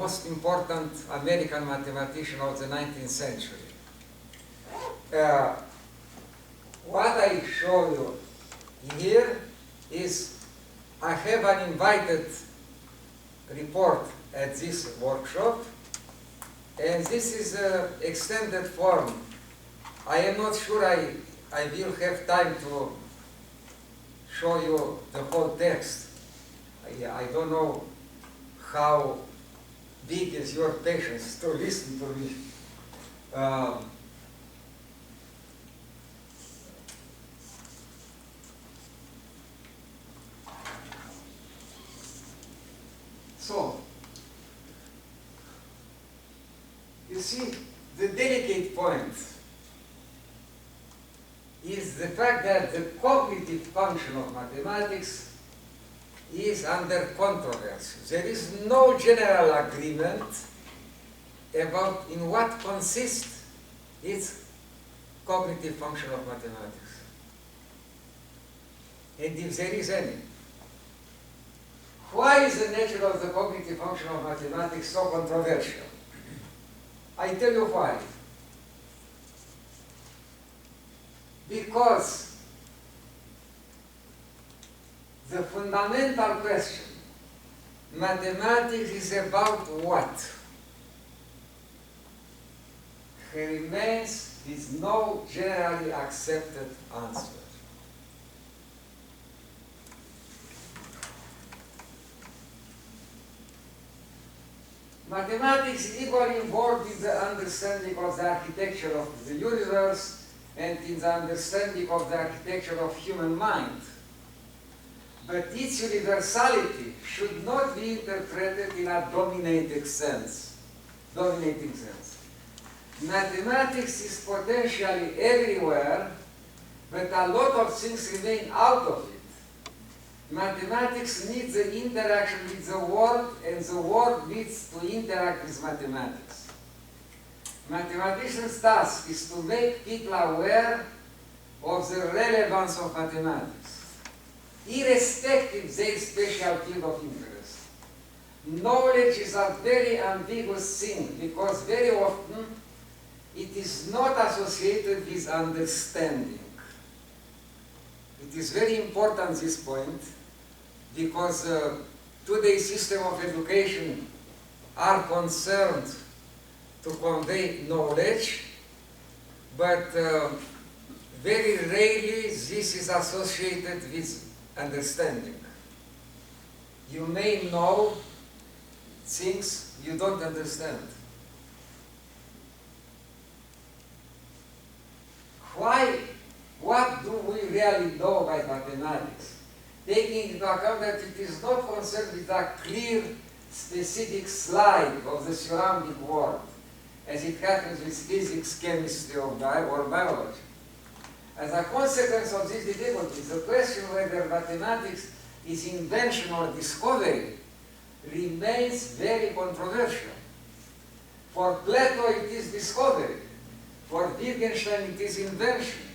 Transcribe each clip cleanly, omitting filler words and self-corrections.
most important American mathematician of the 19th century. What I show you here is I have an invited report at this workshop, and this is an extended form. I am not sure I will have time to show you the whole text. I don't know how big is your patience to listen to me. So, you see, the delicate point is the fact that the cognitive function of mathematics is under controversy. There is no general agreement about in what consists its cognitive function of mathematics, and if there is any. Why is the nature of the cognitive function of mathematics so controversial? I tell you why. Because the fundamental question, mathematics is about what? Remains with no generally accepted answer. Mathematics is equally involved in the understanding of the architecture of the universe and in the understanding of the architecture of human mind. But its universality should not be interpreted in a dominating sense. Mathematics is potentially everywhere, but a lot of things remain out of it. Mathematics needs the interaction with the world, and the world needs to interact with mathematics. Mathematicians' task is to make people aware of the relevance of mathematics, irrespective of their special field of interest. Knowledge is a very ambiguous thing, because very often it is not associated with understanding. It is very important, this point, because today's system of education are concerned to convey knowledge, but very rarely this is associated with understanding. You may know things you don't understand. Why? What do we really know by mathematics? Taking into account that it is not concerned with a clear, specific slide of the surrounding world, as it happens with physics, chemistry, or biology. As a consequence of these difficulties, the question whether mathematics is invention or discovery remains very controversial. For Plato, it is discovery. For Wittgenstein, it is invention.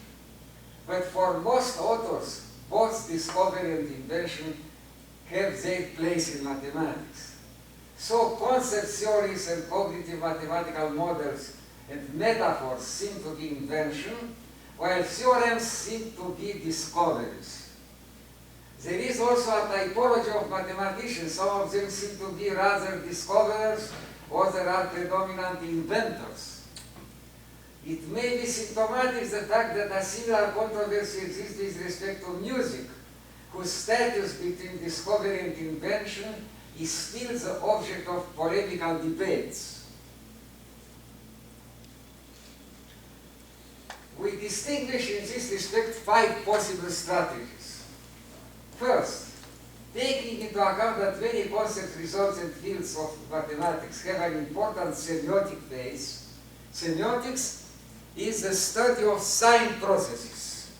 But for most authors, both discovery and invention have their place in mathematics. So concept theories and cognitive mathematical models and metaphors seem to be invention, while theorems seem to be discoveries. There is also a typology of mathematicians. Some of them seem to be rather discoverers, others are predominant inventors. It may be symptomatic the fact that a similar controversy exists with respect to music, whose status between discovery and invention is still the object of polemical debates. We distinguish in this respect 5 possible strategies. First, taking into account that many concepts, results, and fields of mathematics have an important semiotic phase, semiotics is the study of sign processes.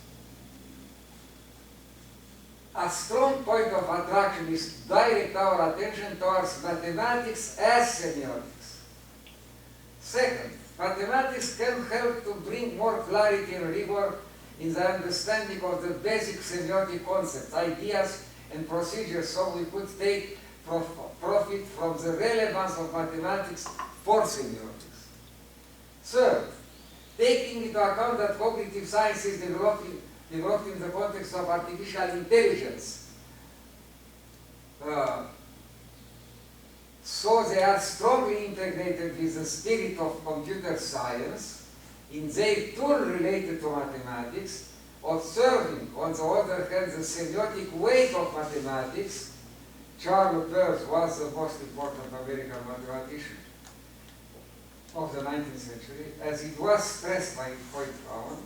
A strong point of attraction is to direct our attention towards mathematics as semiotics. Second, mathematics can help to bring more clarity and rigor in the understanding of the basic semiotic concepts, ideas, and procedures, so we could take profit from the relevance of mathematics for semiotics. Third, taking into account that cognitive science is developed in the context of artificial intelligence, so they are strongly integrated with the spirit of computer science in their tool related to mathematics, observing, on the other hand, the semiotic weight of mathematics. Charles Peirce was the most important American mathematician of the 19th century, as it was stressed by Hoyt-Cowan.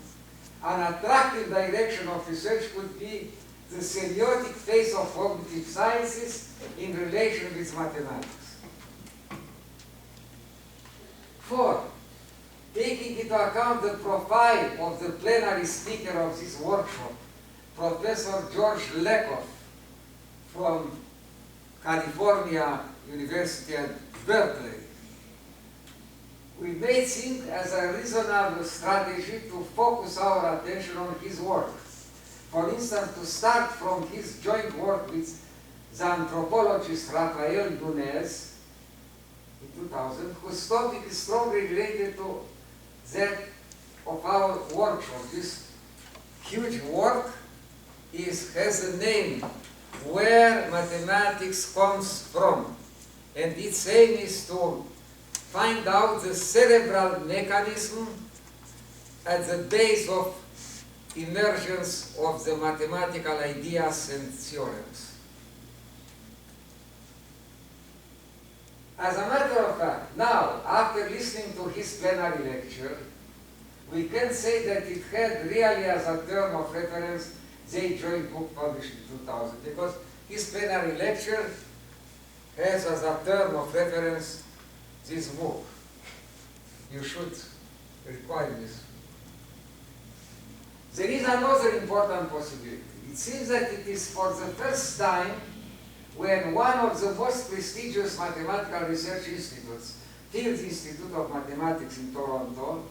An attractive direction of research could be the semiotic phase of cognitive sciences in relation with mathematics. Four, taking into account the profile of the plenary speaker of this workshop, Professor George Lakoff from California University at Berkeley, we may think as a reasonable strategy to focus our attention on his work. For instance, to start from his joint work with the anthropologist Rafael Dunez in 2000, whose topic is strongly related to that of our workshop. This huge work has a name, Where Mathematics Comes From, and its aim is to find out the cerebral mechanism at the base of emergence of the mathematical ideas and theorems. As a matter of fact, now, after listening to his plenary lecture, we can say that it had really as a term of reference the joint book published in 2000, because his plenary lecture has as a term of reference this book. You should require this. There is another important possibility. It seems that it is for the first time when one of the most prestigious mathematical research institutes, Fields Institute of Mathematics in Toronto,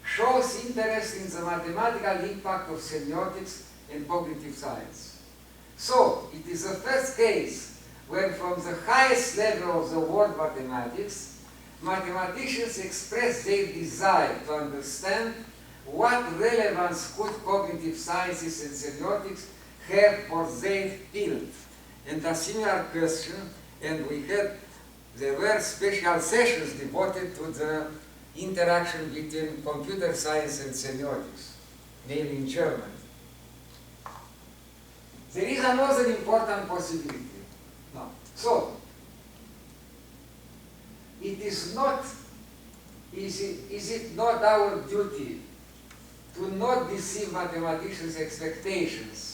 shows interest in the mathematical impact of semiotics and cognitive science. So, it is the first case when from the highest level of the world mathematics, mathematicians express their desire to understand what relevance could cognitive sciences and semiotics have for their field. And a similar question, and there were special sessions devoted to the interaction between computer science and semiotics, mainly in German. There is another important possibility. No. So, is it not our duty to not deceive mathematicians' expectations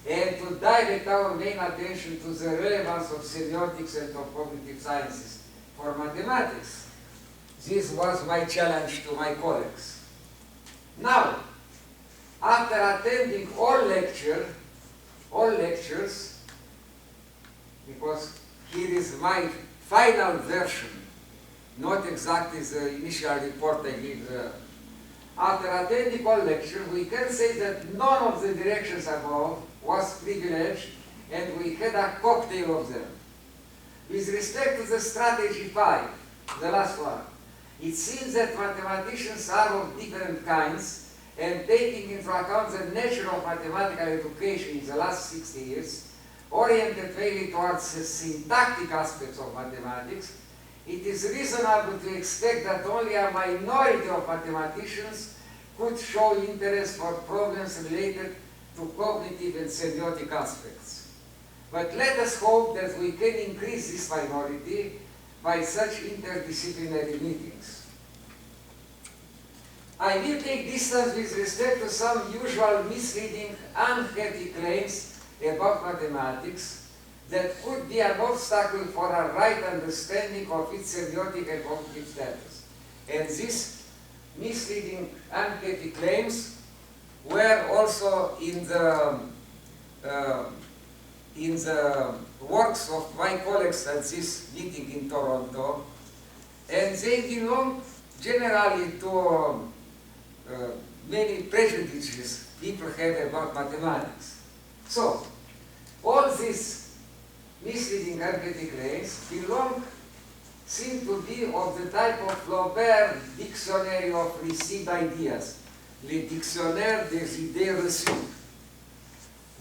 and to direct our main attention to the relevance of semiotics and of cognitive sciences for mathematics? This was my challenge to my colleagues. Now, after attending all lectures, because here is my final version, not exactly the initial report I gave. After attending all lectures, we can say that none of the directions above was privileged, and we had a cocktail of them. With respect to the strategy 5, the last one, it seems that mathematicians are of different kinds, and taking into account the nature of mathematical education in the last 60 years, oriented mainly towards the syntactic aspects of mathematics, it is reasonable to expect that only a minority of mathematicians could show interest for problems related to cognitive and semiotic aspects. But let us hope that we can increase this minority by such interdisciplinary meetings. I will take distance with respect to some usual misleading, unhealthy claims about mathematics that could be an obstacle for a right understanding of its semiotic and cognitive status. And these misleading, unhealthy claims were also in the works of my colleagues at this meeting in Toronto, and they belong generally to many prejudices people have about mathematics. So, all these misleading archetype claims seem to be of the type of Flaubert dictionary of received ideas, le dictionnaire des idées reçues.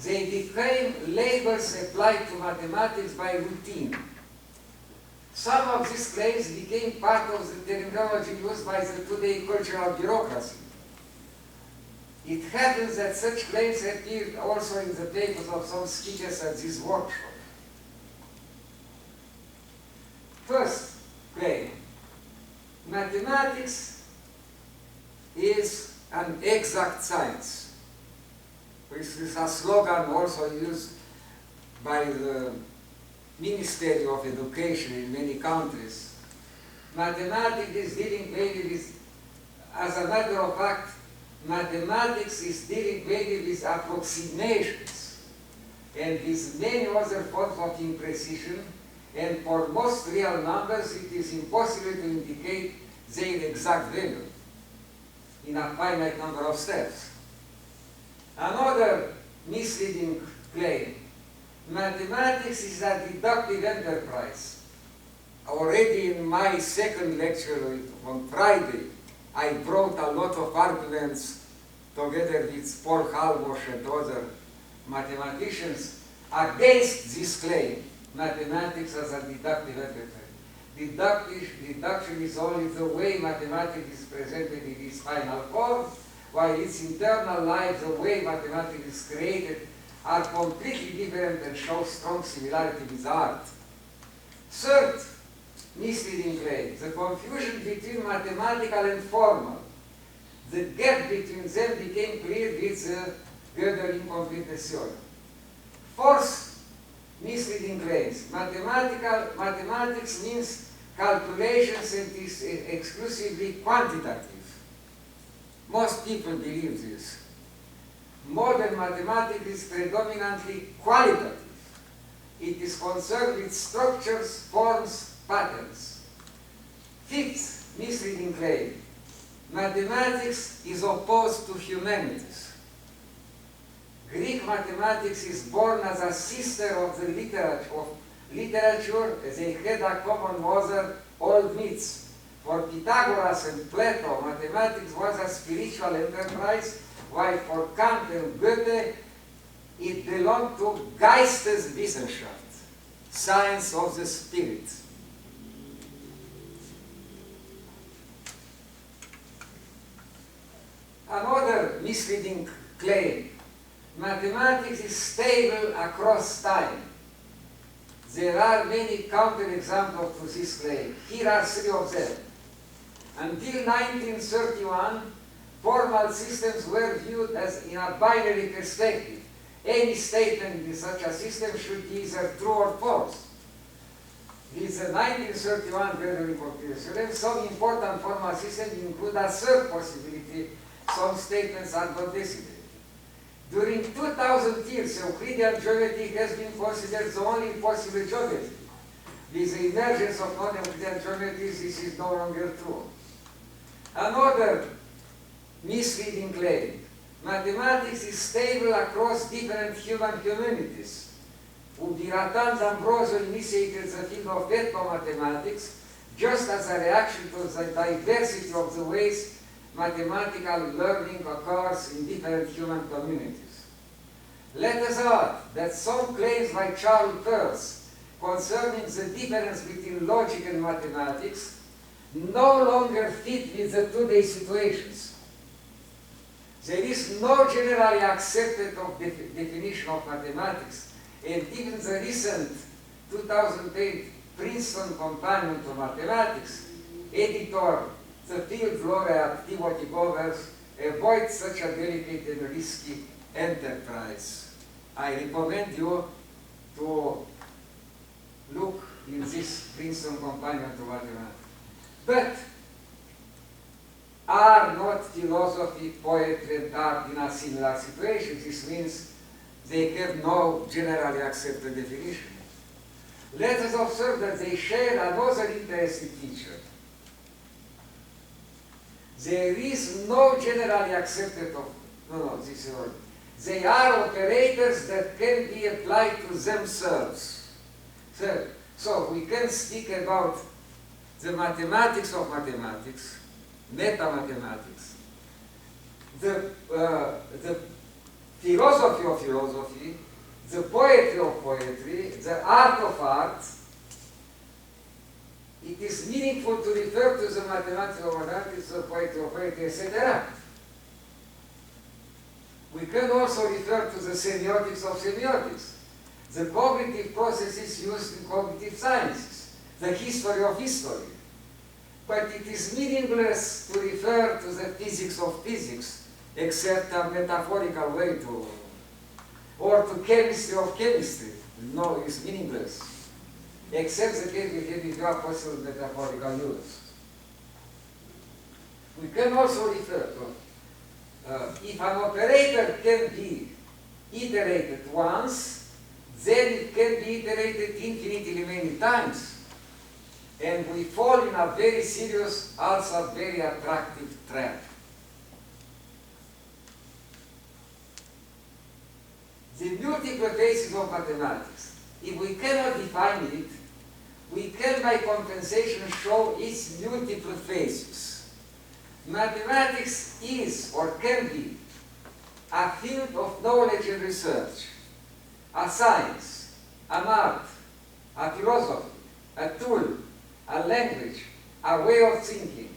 They became labels applied to mathematics by routine. Some of these claims became part of the terminology used by the today cultural bureaucracy. It happens that such claims appeared also in the papers of some speakers at this workshop. First claim, mathematics is an exact science. This is a slogan also used by the Ministry of Education in many countries. Mathematics is dealing mainly with, as a matter of fact, mathematics is dealing mainly with approximations and with many other forms of imprecision, and for most real numbers it is impossible to indicate their exact value in a finite number of steps. Another misleading claim, mathematics is a deductive enterprise. Already in my second lecture on Friday, I brought a lot of arguments together with Paul Halbosch and other mathematicians against this claim, mathematics as a deductive enterprise. Deduction is only the way mathematics is presented in its final form, while its internal life, the way mathematics is created, are completely different and show strong similarity with art. Third misleading claim, the confusion between mathematical and formal. The gap between them became clear with the Gödel incompleteness theorem. Fourth misleading claims, mathematics means calculations and is exclusively quantitative. Most people believe this. Modern mathematics is predominantly qualitative. It is concerned with structures, forms, patterns. Fifth misleading claim, mathematics is opposed to humanities. Greek mathematics is born as a sister of the literature. They had a common mother, old myths. For Pythagoras and Plato, mathematics was a spiritual enterprise, while for Kant and Goethe, it belonged to Geisteswissenschaft, science of the spirit. Another misleading claim, mathematics is stable across time. There are many counterexamples to this claim. Here are three of them. Until 1931, formal systems were viewed as in a binary perspective. Any statement in such a system should be either true or false. With the 1931 Gödel incompleteness theorem, some important formal systems include a third possibility: some statements are not decided. During 2000 years, Euclidean geometry has been considered the only possible geometry. With the emergence of non-Euclidean geometries, this is no longer true. Another misleading claim, mathematics is stable across different human communities. Ubiratan D'Ambrosio initiated the field of ethnomathematics just as a reaction to the diversity of the ways mathematical learning occurs in different human communities. Let us add that some claims by Charles Peirce concerning the difference between logic and mathematics no longer fit with the today's situations. There is no generally accepted definition of mathematics, and even the recent 2008 Princeton Companion to Mathematics editor, the field laureate Timothy Govers, avoids such a delicate and risky enterprise. I recommend you to look in this Princeton Companion to Mathematics. But are not philosophy, poetry, and art in a similar situation? This means they have no generally accepted definition. Let us observe that they share another interesting feature. There is no generally accepted they are operators that can be applied to themselves. So we can speak about the mathematics of mathematics, meta-mathematics, the philosophy of philosophy, the poetry of poetry, the art of art. It is meaningful to refer to the mathematics of mathematics, the poetry of poetry, etc. We can also refer to the semiotics of semiotics, the cognitive processes used in cognitive sciences, the history of history. But it is meaningless to refer to the physics of physics, except a metaphorical way to, or to chemistry of chemistry. No, it's meaningless, except the case we have with your possible metaphorical use. We can also refer to if an operator can be iterated once, then it can be iterated infinitely many times. And we fall in a very serious, also very attractive trap. The multiple phases of mathematics, if we cannot define it, we can by compensation show its multiple phases. Mathematics is or can be a field of knowledge and research, a science, an art, a philosophy, a tool, a language, a way of thinking,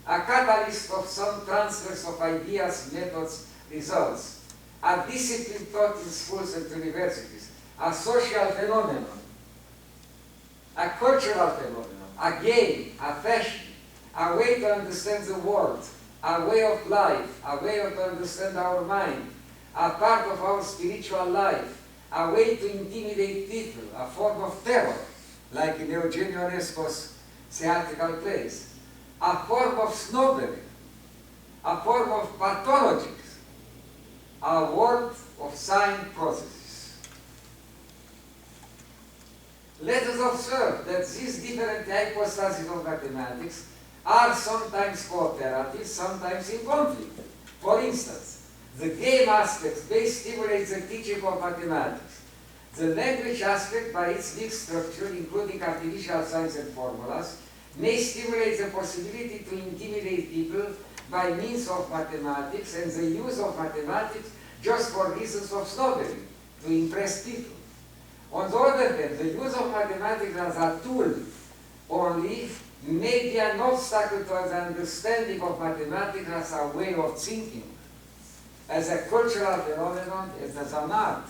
a catalyst of some transfers of ideas, methods, results, a discipline taught in schools and universities, a social phenomenon, a cultural phenomenon, a game, a fashion, a way to understand the world, a way of life, a way to understand our mind, a part of our spiritual life, a way to intimidate people, a form of terror, like in Eugenio Onesco's theatrical plays, a form of snobbery, a form of pathology, a world of sign processes. Let us observe that these different hypostases of mathematics are sometimes cooperative, sometimes in conflict. For instance, the game aspect may stimulate the teaching of mathematics. The language aspect, by its mixed structure, including artificial signs and formulas, may stimulate the possibility to intimidate people by means of mathematics and the use of mathematics just for reasons of snobbery, to impress people. On the other hand, the use of mathematics as a tool only may be an obstacle to the understanding of mathematics as a way of thinking, as a cultural phenomenon, as an art.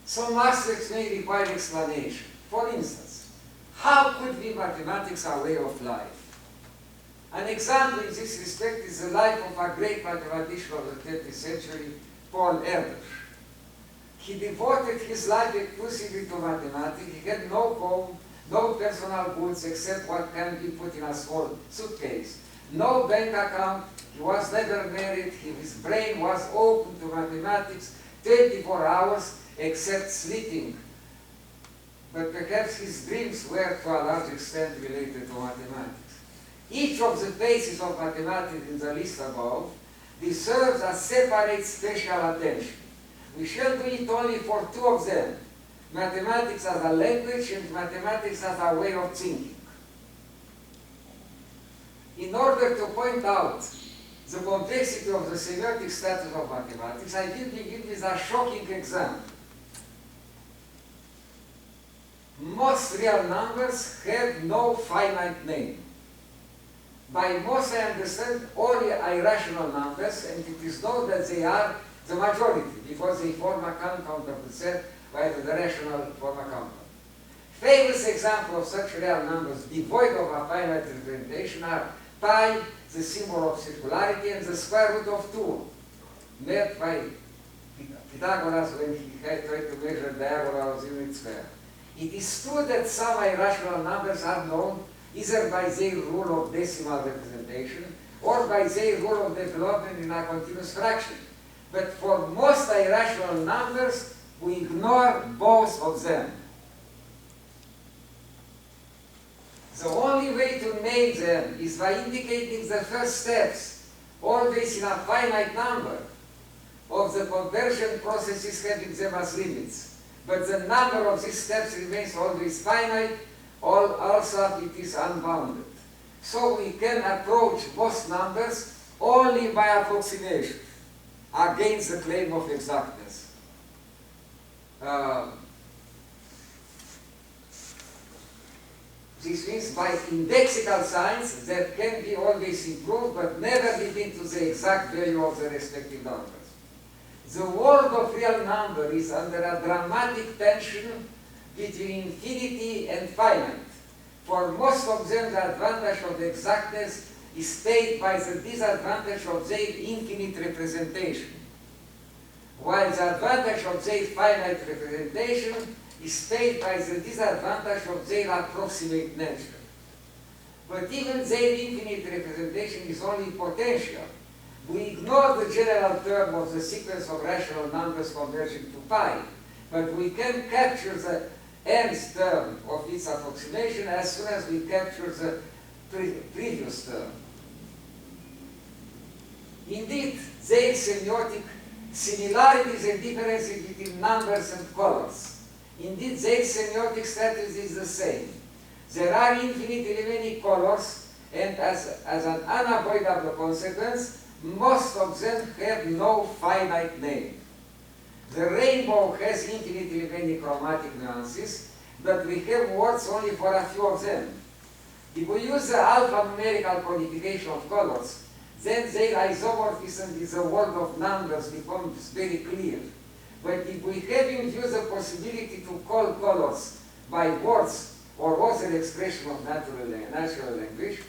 Some aspects may require explanation. For instance, how could be mathematics a way of life? An example in this respect is the life of a great mathematician of the 20th century, Paul Erdős. He devoted his life exclusively to mathematics. He had no home, no personal goods except what can be put in a small suitcase. No bank account, he was never married, his brain was open to mathematics 24 hours except sleeping. But perhaps his dreams were to a large extent related to mathematics. Each of the phases of mathematics in the list above deserves a separate special attention. We shall do it only for two of them, mathematics as a language and mathematics as a way of thinking. In order to point out the complexity of the semiotic status of mathematics, I will begin with a shocking example. Most real numbers have no finite name. By most, I understand only irrational numbers, and it is known that they are the majority, because they form a compound of the set, while the rational form a compound. Famous examples of such real numbers devoid of a finite representation are pi, the symbol of circularity, and the square root of 2, made by Pythagoras when he had tried to measure diagonals in unit square. It is true that some irrational numbers are known either by their rule of decimal representation or by their rule of development in a continuous fraction. But for most irrational numbers, we ignore both of them. The only way to name them is by indicating the first steps, always in a finite number, of the conversion processes having them as limits. but the number of these steps remains always finite, also it is unbounded. So we can approach most numbers only by approximation against the claim of exactness. This means by indexical signs that can be always improved but never leading to the exact value of the respective numbers. The world of real number is under a dramatic tension between infinity and finite. For most of them, the advantage of exactness is paid by the disadvantage of their infinite representation, while the advantage of their finite representation is paid by the disadvantage of their approximate nature. But even their infinite representation is only potential. We ignore the general term of the sequence of rational numbers converging to pi, but we can capture the nth term of its approximation as soon as we capture the previous term. Indeed, their semiotic similarities and differences between numbers and colors. Indeed, their semiotic status is the same. There are infinitely many colors, and as an unavoidable consequence, most of them have no finite name. The rainbow has infinitely many chromatic nuances, but we have words only for a few of them. If we use the alphanumerical codification of colors, then their isomorphism in the world of numbers becomes very clear. But if we have introduced the possibility to call colors by words or other expression of natural language,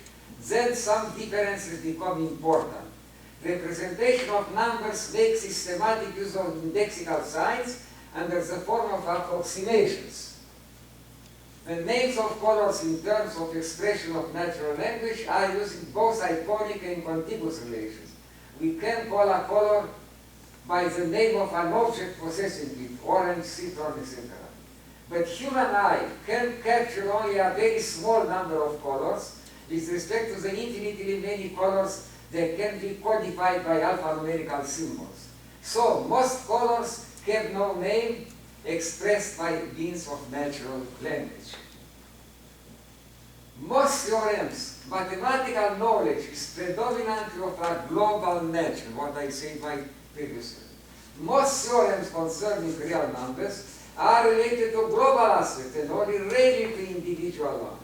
then some differences become important. Representation of numbers makes systematic use of indexical signs under the form of approximations. The names of colors in terms of expression of natural language are using both iconic and contiguous relations. We can call a color by the name of an object possessing it, orange, citron, etc. But human eye can capture only a very small number of colors with respect to the infinitely many colors that can be codified by alphanumerical symbols. So most colors have no name expressed by means of natural language. Most theorems, mathematical knowledge is predominantly of a global nature, what I said previously. Most theorems concerning real numbers are related to global aspects and only rarely to individual ones.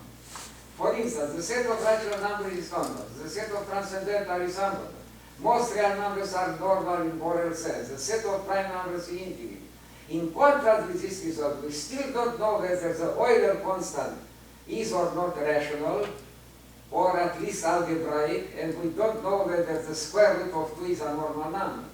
For instance, the set of rational numbers is convex. The set of transcendental is unconvex. Most real numbers are normal in Borel sense. The set of prime numbers is infinite. In contrast with this result, we still don't know whether the Euler constant is or not rational, or at least algebraic, and we don't know whether the square root of 2 is a normal number.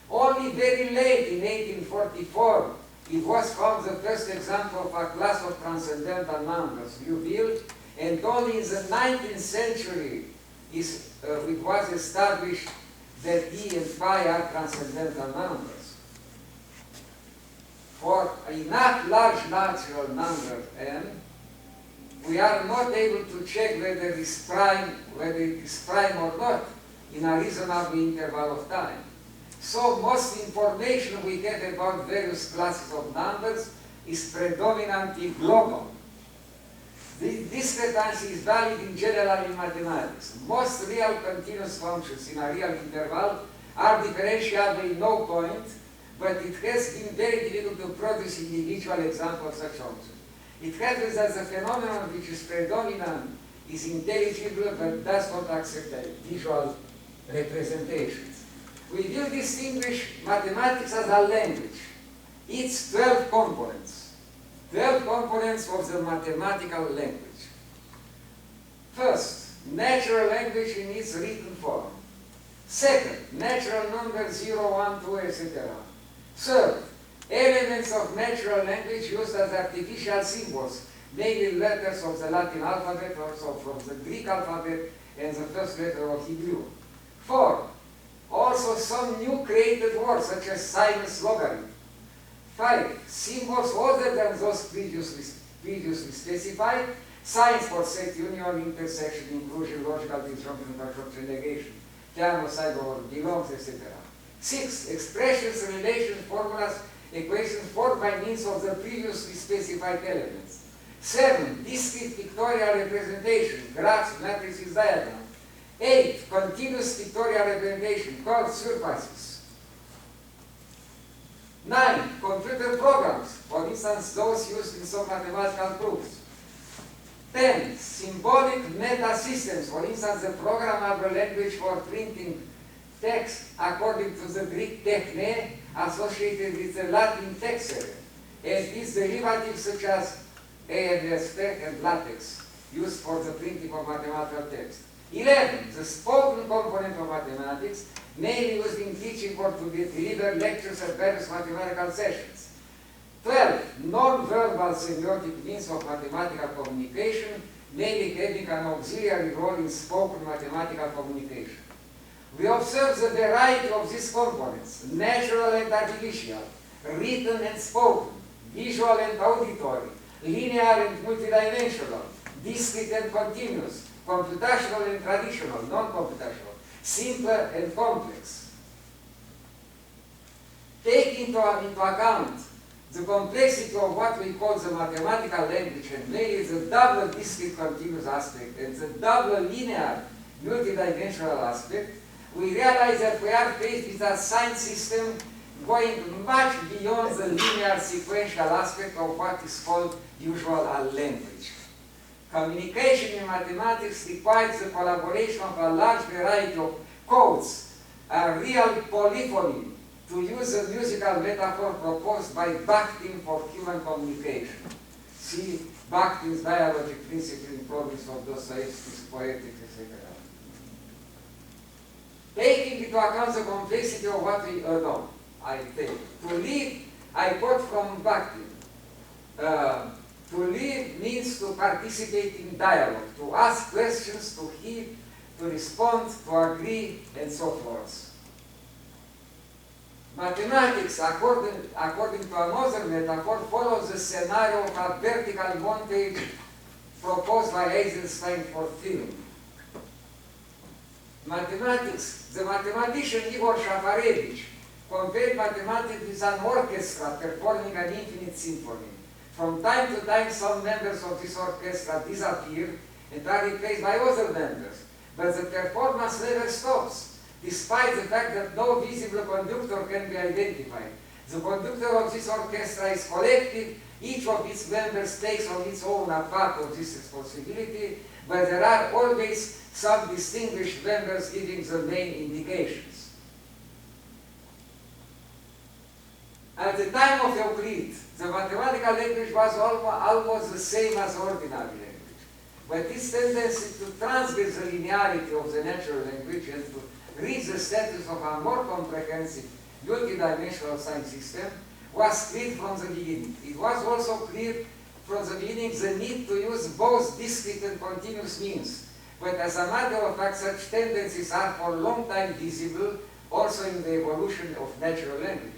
Only very late in 1844, it was found the first example of a class of transcendental numbers, U-Bill, and only in the 19th century it was established that E and pi are transcendental numbers. For enough large natural number n, we are not able to check whether it is prime or not in a reasonable interval of time. So most information we get about various classes of numbers is predominantly global. This discrepancy is valid in general in mathematics. Most real continuous functions in a real interval are differentiable in no point, but it has been very difficult to produce individual examples of such functions. It happens that the phenomenon which is predominant is intelligible but does not accept visual representations. We will distinguish mathematics as a language. It's 12 components. 12 components of the mathematical language. First, natural language in its written form. Second, natural numbers 0, 1, 2, etc. Third, elements of natural language used as artificial symbols, mainly letters of the Latin alphabet, also from the Greek alphabet, and the first letter of Hebrew. Fourth, also some new created words such as sinus, logarithm. 5. Symbols other than those previously specified, signs for set, union, intersection, inclusion, logical disjunction, construction, negation, piano, side, or belongs, etc. 6. Expressions, relations, formulas, equations formed by means of the previously specified elements. 7. Discrete pictorial representation, graphs, matrices, diagrams. 8. Continuous pictorial representation, called surfaces. 9. Computer programs, for instance, those used in some mathematical proofs. 10. Symbolic meta systems, for instance, the programmable language for printing text according to the Greek techne associated with the Latin texere, and its derivatives such as ANS and LaTeX, used for the printing of mathematical text. 11. The spoken component of mathematics, mainly used in teaching or to deliver lectures at various mathematical sessions. 12. Non-verbal semiotic means of mathematical communication, mainly having an auxiliary role in spoken mathematical communication. We observe the variety of these components, natural and artificial, written and spoken, visual and auditory, linear and multidimensional, discrete and continuous, computational and traditional, non-computational, simple and complex. Take into account the complexity of what we call the mathematical language, and mainly the double discrete continuous aspect and the double linear multidimensional aspect, we realize that we are faced with a science system going much beyond the linear sequential aspect of what is called usual language. Communication in mathematics requires the collaboration of a large variety of codes, a real polyphony, to use a musical metaphor proposed by Bakhtin for human communication. See Bakhtin's dialogic principle in Province of Dostoevsky's Poetics, etc. Taking into account the complexity of what we know, I take. To live, I quote from Bakhtin, to live means to participate in dialogue, to ask questions, to hear, to respond, to agree, and so forth. Mathematics, according to another metaphor, follows the scenario of a vertical montage proposed by Eisenstein for film. Mathematics, the mathematician Igor Shafarevich compared mathematics with an orchestra performing an infinite symphony. From time to time, some members of this orchestra disappear and are replaced by other members, but the performance never stops, despite the fact that no visible conductor can be identified. The conductor of this orchestra is collective, each of its members takes on its own a part of this responsibility, but there are always some distinguished members giving the main indications. At the time of Euclid, the mathematical language was almost the same as ordinary language, but this tendency to transgress the linearity of the natural language and to reach the status of a more comprehensive, multidimensional science system was clear from the beginning. It was also clear from the beginning the need to use both discrete and continuous means. But as a matter of fact, such tendencies are for a long time visible also in the evolution of natural languages.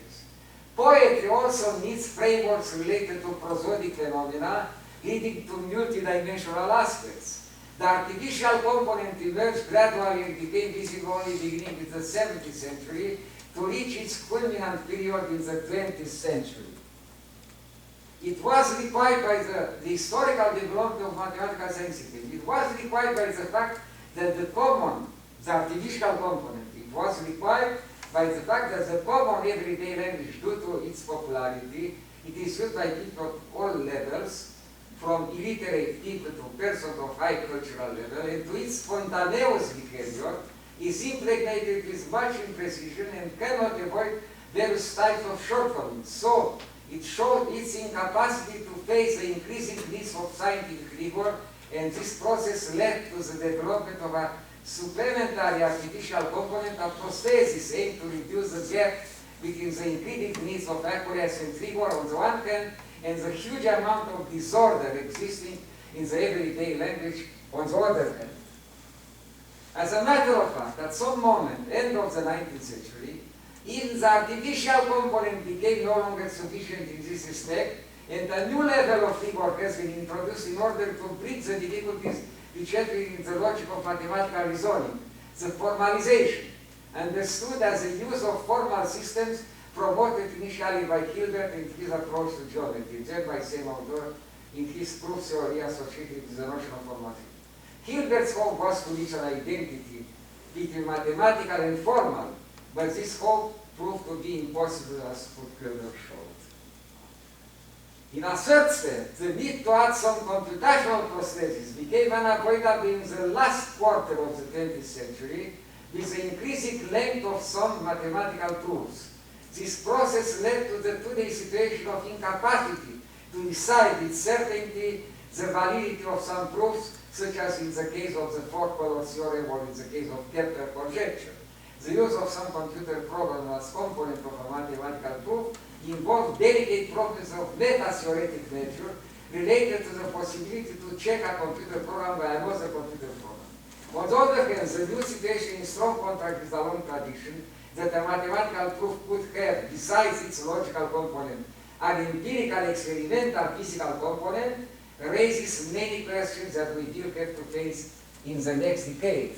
Poetry also needs frameworks related to prosodic phenomena, leading to multidimensional aspects. The artificial component emerged gradually and became visible only beginning with the 17th century to reach its culminant period in the 20th century. It was required by the historical development of mathematical science. It was required by the fact that the artificial component, it was required by the fact that the common everyday language, due to its popularity, it is used by people of all levels, from illiterate people to persons of high cultural level, and to its spontaneous behavior, is impregnated with much imprecision and cannot avoid various types of shortcomings. So, it showed its incapacity to face the increasing needs of scientific rigor, and this process led to the development of a supplementary artificial component of prosthesis aimed to reduce the gap between the increasing needs of accuracy and rigor on the one hand, and the huge amount of disorder existing in the everyday language on the other hand. As a matter of fact, at some moment, end of the 19th century, even the artificial component became no longer sufficient in this respect, and a new level of rigor has been introduced in order to bridge the difficulties which enter in the logic of mathematical reasoning, the formalization, understood as the use of formal systems promoted initially by Hilbert in his approach to geometry, then by same author in his proof theory associated with the notion of formation. Hilbert's hope was to reach an identity between mathematical and formal, but this hope proved to be impossible, as Foucault showed. In a third step, the need to add some computational prosthesis became unavoidable in the last quarter of the 20th century with the increasing length of some mathematical proofs. This process led to the today's situation of incapacity to decide with certainty the validity of some proofs, such as in the case of the four-color theorem or in the case of Kepler conjecture. The use of some computer program as component of a mathematical proof involved delicate problems of meta-theoretic nature related to the possibility to check a computer program by another computer program. On the other hand, the new situation is strong contrast with the long tradition that a mathematical proof could have, besides its logical component, an empirical, experimental, physical component, raises many questions that we will have to face in the next decade.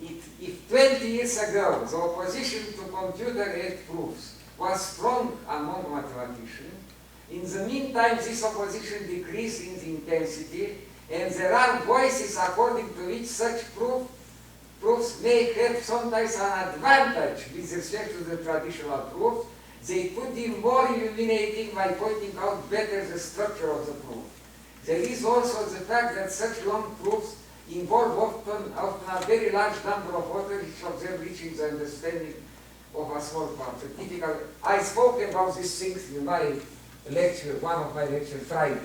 If 20 years ago the opposition to computer-aided proofs was strong among mathematicians, in the meantime this opposition decreased in the intensity, and there are voices according to which such proofs may have sometimes an advantage with respect to the traditional proofs. They could be more illuminating by pointing out better the structure of the proof. There is also the fact that such long proofs involve often a very large number of authors, each of them reaching the understanding of a small part. I spoke about these things in my lecture, one of my lectures Friday.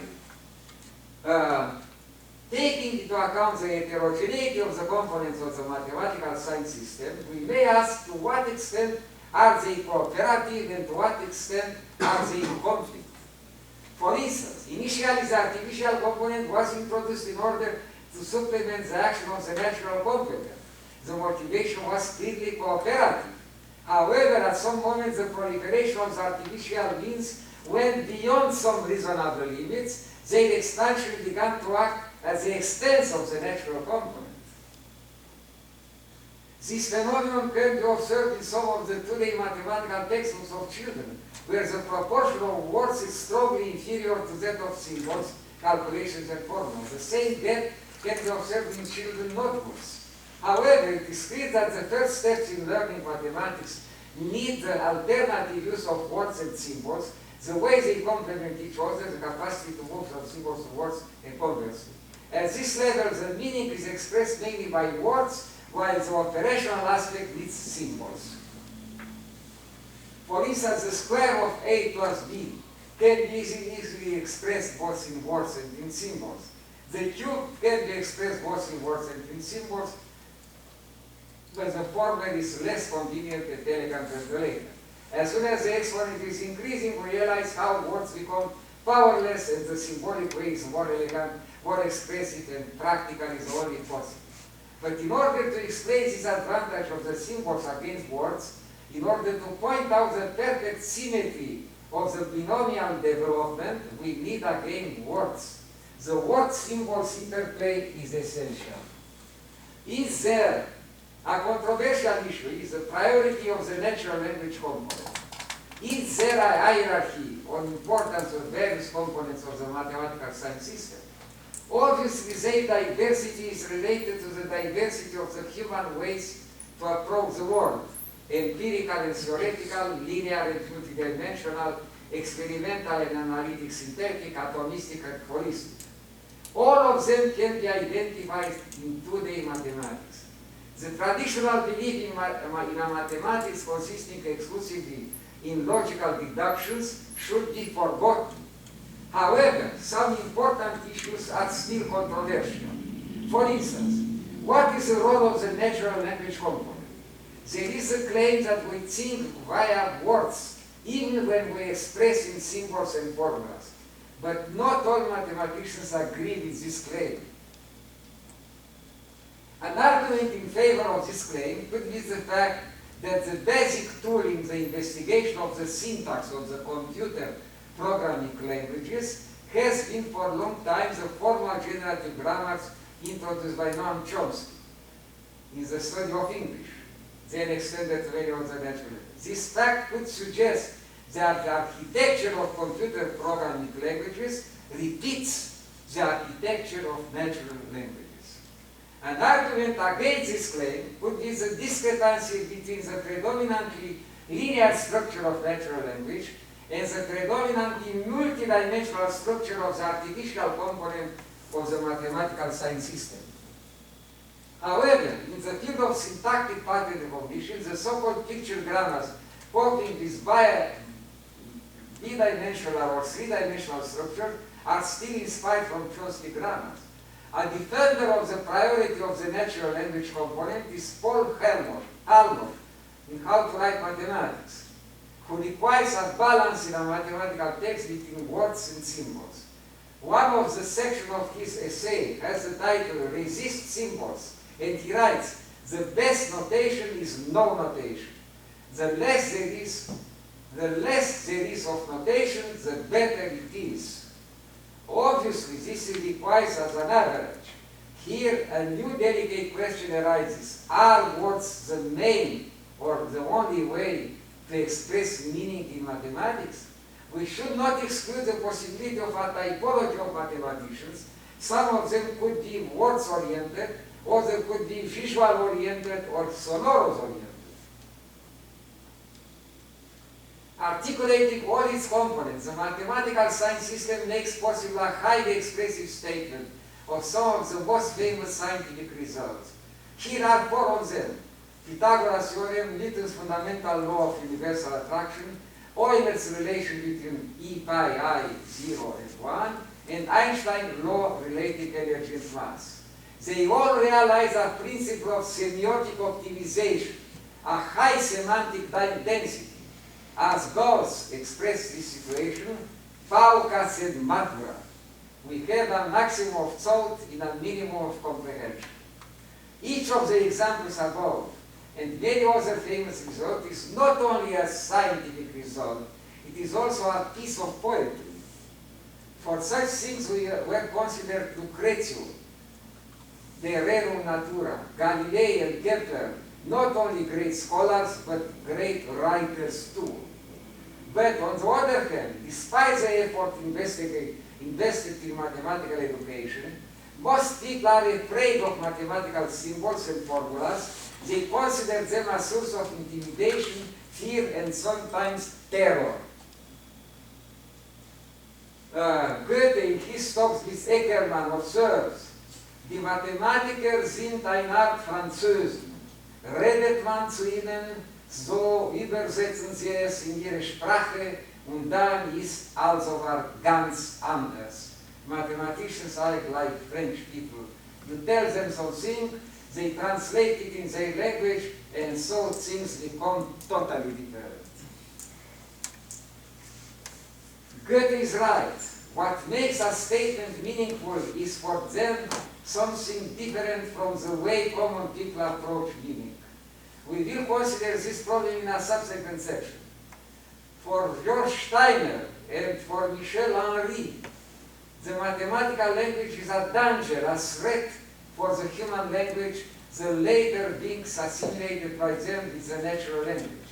Taking into account the heterogeneity of the components of the mathematical science system, we may ask to what extent are they cooperative and to what extent are they in conflict. For instance, initially the artificial component was introduced in order to supplement the action of the natural complement. The motivation was clearly cooperative. However, at some moment the proliferation of the artificial means went beyond some reasonable limits. Their expansion began to act at the expense of the natural component. This phenomenon can be observed in some of the today mathematical textbooks of children, where the proportion of words is strongly inferior to that of symbols, calculations, and formulas. The same gap can be observed in children's notebooks. However, it is clear that the first steps in learning mathematics need the alternative use of words and symbols, the way they complement each other, the capacity to move from symbols to words, and conversely. At this level, the meaning is expressed mainly by words, while the operational aspect needs symbols. For instance, the square of A plus B can be easily expressed both in words and in symbols. The cube can be expressed both in words and in symbols, but the former is less convenient and elegant than the later. As soon as the exponent is increasing, we realize how words become powerless and the symbolic way is more elegant, more expressive, and practical is only possible. But in order to explain this advantage of the symbols against words, in order to point out the perfect symmetry of the binomial development, we need again words. The word-symbols interplay is essential. Is there a controversial issue? Is the priority of the natural language component? Is there a hierarchy on importance of various components of the mathematical science system? Obviously, their diversity is related to the diversity of the human ways to approach the world: empirical and theoretical, linear and multidimensional, experimental and analytic, synthetic, atomistic, and holistic. All of them can be identified in today mathematics. The traditional belief in a mathematics consisting exclusively in logical deductions should be forgotten. However, some important issues are still controversial. For instance, what is the role of the natural language component? There is a claim that we think via words, even when we express in symbols and formulas. But not all mathematicians agree with this claim. An argument in favor of this claim could be the fact that the basic tool in the investigation of the syntax of the computer programming languages has been for a long time the formal generative grammars introduced by Noam Chomsky in the study of English. than extended value of the natural language. This fact could suggest that the architecture of computer programming languages repeats the architecture of natural languages. An argument against this claim would be the discrepancy between the predominantly linear structure of natural language and the predominantly multidimensional structure of the artificial component of the mathematical science system. However, in the field of syntactic pattern recognition, the so-called picture grammars coping with bidimensional or three-dimensional structure are still inspired from Chomsky grammars. A defender of the priority of the natural language component is Paul Halmov in How to Write Mathematics, who requires a balance in a mathematical text between words and symbols. One of the sections of his essay has the title Resist Symbols, and he writes, the best notation is no notation. The less there is of notation, the better it is. Obviously, this requires as an average. Here, a new delicate question arises. Are words the main or the only way to express meaning in mathematics? We should not exclude the possibility of a typology of mathematicians. Some of them could be words-oriented, others could be visual-oriented or sonorous-oriented. Articulating all its components, the mathematical science system makes possible a highly expressive statement of some of the most famous scientific results. Here are four of them: Pythagoras' theorem, Newton's fundamental law of universal attraction, Euler's relation between E pi I 0 and 1, and Einstein's law relating energy and mass. They all realize a principle of semiotic optimization, a high semantic density. As Gauss expressed this situation, Paukas and Matura, we have a maximum of thought in a minimum of comprehension. Each of the examples above and many other famous results is not only a scientific result, it is also a piece of poetry. For such things were considered Lucrezio, De Rerum Natura, Galilei and Kepler, not only great scholars, but great writers too. But on the other hand, despite the effort invested in mathematical education, most people are afraid of mathematical symbols and formulas. They consider them a source of intimidation, fear, and sometimes terror. Goethe, in his talks with Eckermann, observes, Die Mathematiker sind eine Art Französen. Redet man zu ihnen, so übersetzen sie es in ihre Sprache, und dann ist also ganz anders. Mathematicians are like French people. You tell them something, they translate it in their language, and so things become totally different. Goethe is right. What makes a statement meaningful is for them something different from the way common people approach meaning. We will consider this problem in a subsequent section. For George Steiner and for Michel Henry, the mathematical language is a danger, a threat for the human language, the later being assimilated by them with the natural language.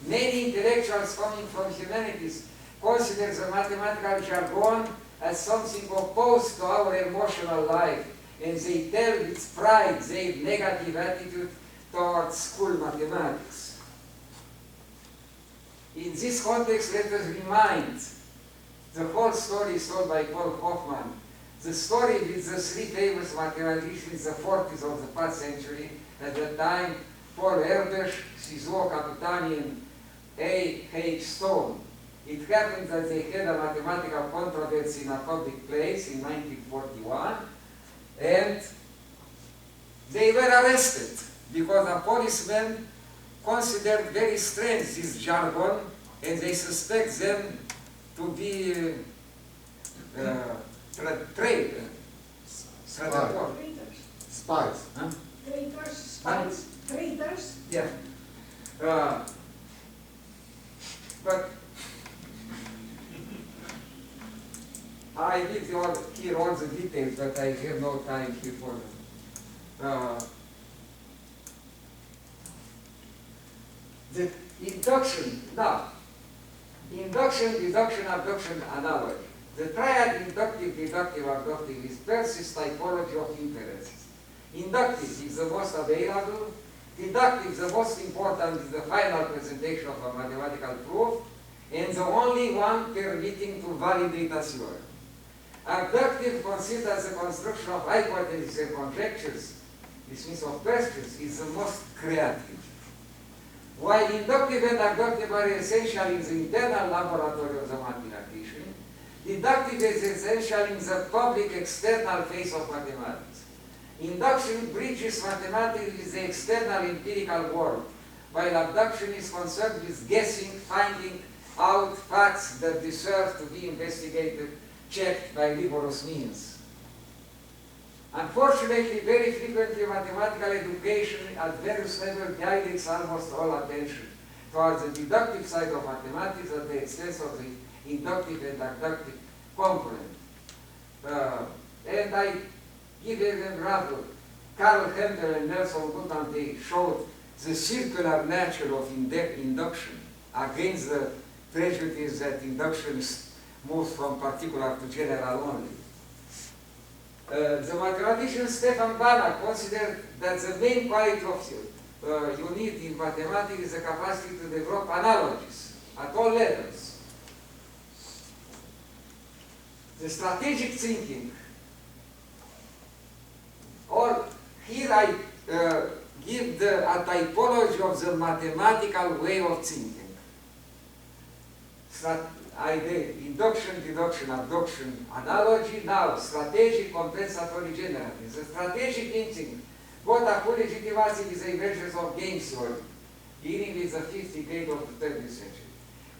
Many intellectuals coming from humanities consider the mathematical jargon as something opposed to our emotional life, and they tell with pride their negative attitude towards school mathematics. In this context, let us remind the whole story is told by Paul Hoffman, the story with the three famous mathematicians in the 40s of the past century, at that time, Paul Erdős, Shizuo Kaputani, and A.H. Stone. It happened that they had a mathematical controversy in a public place in 1941, and they were arrested because a policeman considered very strange this jargon, and they suspect them to be spies. Huh? Traitors, spies, traitors. Yeah. But I give you all, here all the details, but I have no time here for them. The induction, now, induction, deduction, abduction, analogy. The triad inductive, deductive, abductive is Peirce's typology of inferences. Inductive is the most available. Deductive, the most important, is the final presentation of a mathematical proof, and the only one permitting to validate a theorem. Abductive, considered as the construction of hypotheses and conjectures, this means of questions, is the most creative. While inductive and abductive are essential in the internal laboratory of the mathematician, deductive is essential in the public external phase of mathematics. Induction bridges mathematics with the external empirical world, while abduction is concerned with guessing, finding out facts that deserve to be investigated, checked by rigorous means. Unfortunately, very frequently mathematical education at various levels directs almost all attention towards the deductive side of mathematics at the expense of the inductive and abductive component. And I give an example. Carl Hempel and Nelson Goodman, they showed the circular nature of induction against the prejudice that induction moves from particular to general only. The mathematician Stefan Banach considered that the main quality of you need in mathematics is the capacity to develop analogies at all levels. The strategic thinking, or here I give a typology of the mathematical way of thinking. Induction, deduction, abduction, analogy, now strategic, compensatory, generative. The strategic instinct got a full legitimacy with the emergence of game theory, beginning with the 5th decade of the 20th century.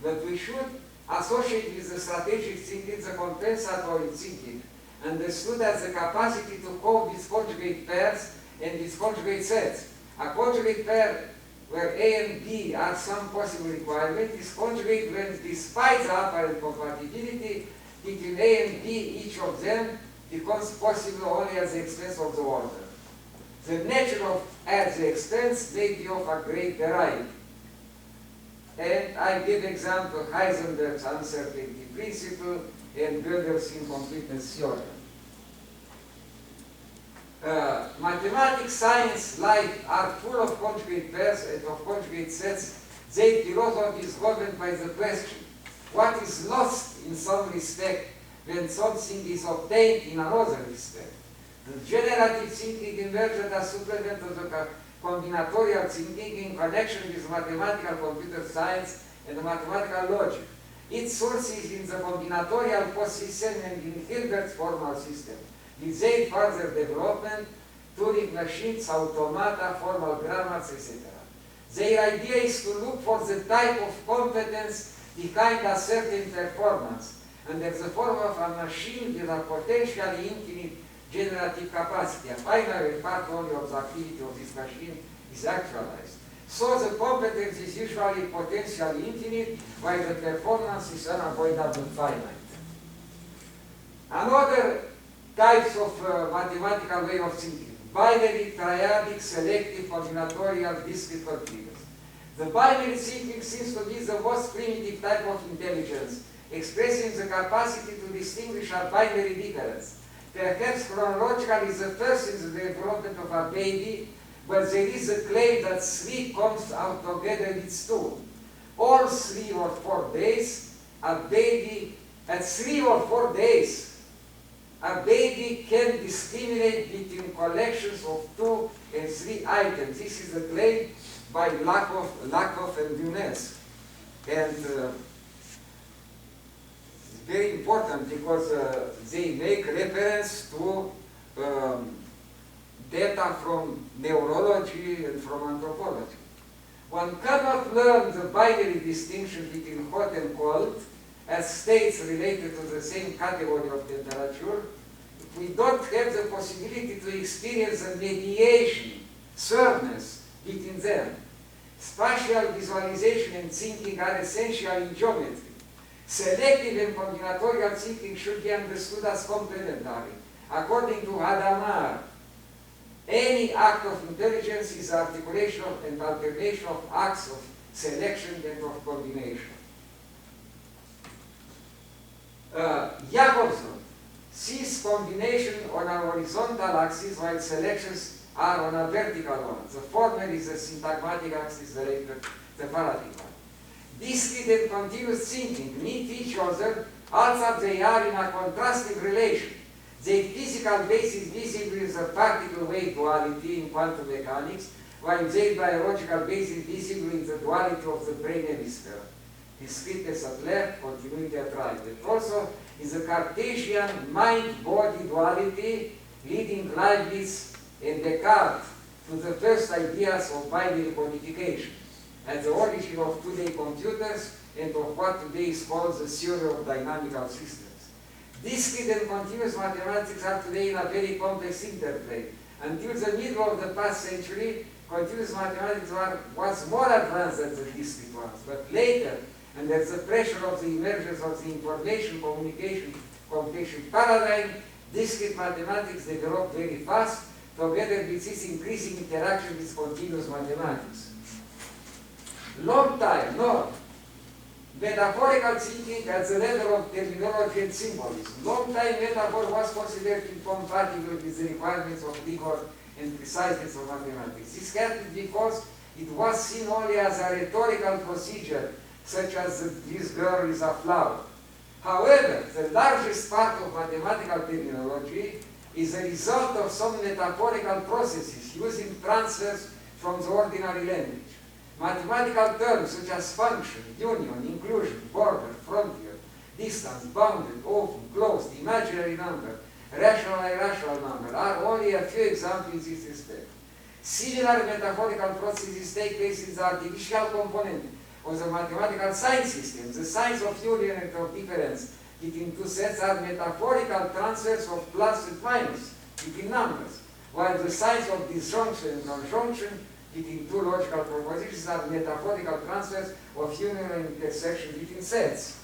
But we should associate with the strategic thinking the compensatory thinking, understood as the capacity to cope with conjugate pairs and with conjugate sets. A conjugate pair where A and B are some possible requirement is conjugate when, despite the apparent compatibility between A and B, each of them becomes possible only at the expense of the order. The nature of at the expense may be of a great variety. And I give example Heisenberg's uncertainty principle and Gödel's incompleteness theorem. Mathematics, science, life are full of conjugate pairs and of conjugate sets. Their philosophy is governed by the question, what is lost in some respect when something is obtained in another respect? The generative thinking emerged as supplement to the combinatorial thinking in connection with mathematical computer science and mathematical logic. Its source is in the combinatorial post-system and in Hilbert's formal system. With their further development, Turing machines, automata, formal grammars, etc. Their idea is to look for the type of competence behind a certain performance, under the form of a machine with a potentially infinite generative capacity. A binary part only of the activity of this machine is actualized. So the competence is usually potentially infinite, while the performance is unavoidably finite. Another types of mathematical way of thinking: binary, triadic, selective, combinatorial, discrete figures. The binary thinking seems to be the most primitive type of intelligence, expressing the capacity to distinguish a binary difference. Perhaps chronologically the first in the development of a baby, but there is a claim that 3 comes out together with 2. All 3 or 4 days, a baby, at 3 or 4 days, a baby can discriminate between collections of 2 and 3 items. This is a claim by Lakoff and Dunez. And it's very important because they make reference to data from neurology and from anthropology. One cannot learn the binary distinction between hot and cold as states related to the same category of temperature if we don't have the possibility to experience a mediation, sureness between them. Spatial visualization and thinking are essential in geometry. Selective and combinatorial thinking should be understood as complementary. According to Hadamard, any act of intelligence is articulation and alternation of acts of selection and of combination. Jacobson sees combination on a horizontal axis while selections are on a vertical one. The former is the syntagmatic axis, the later the paradigm one. Discrete and continuous thinking meet each other, although they are in a contrasting relation. Their physical base is visible in the particle wave duality in quantum mechanics, while their biological base is visible in the duality of the brain hemisphere. Discreteness at left, continuity at right. And also in the Cartesian mind-body duality leading Leibniz and Descartes to the first ideas of binary codification at the origin of today's computers and of what today is called the theory of dynamical systems. Discrete and continuous mathematics are today in a very complex interplay. Until the middle of the past century, continuous mathematics was more advanced than the discrete ones. But later, under the pressure of the emergence of the information computation paradigm, discrete mathematics developed very fast, together with this increasing interaction with continuous mathematics. Long time, no. Metaphorical thinking at the level of terminology and symbolism. Long time metaphor was considered incompatible with the requirements of rigor and preciseness of mathematics. This happened because it was seen only as a rhetorical procedure, such as this girl is a flower. However, the largest part of mathematical terminology is a result of some metaphorical processes using transfers from the ordinary language. Mathematical terms such as function, union, inclusion, border, frontier, distance, bounded, open, closed, imaginary number, rational and irrational number are only a few examples in this respect. Similar metaphorical processes take place in the artificial component of the mathematical science system. The signs of union and of difference between two sets are metaphorical transfers of plus and minus between numbers, while the signs of disjunction and conjunction between two logical propositions are metaphorical transfers of union and intersection between sets.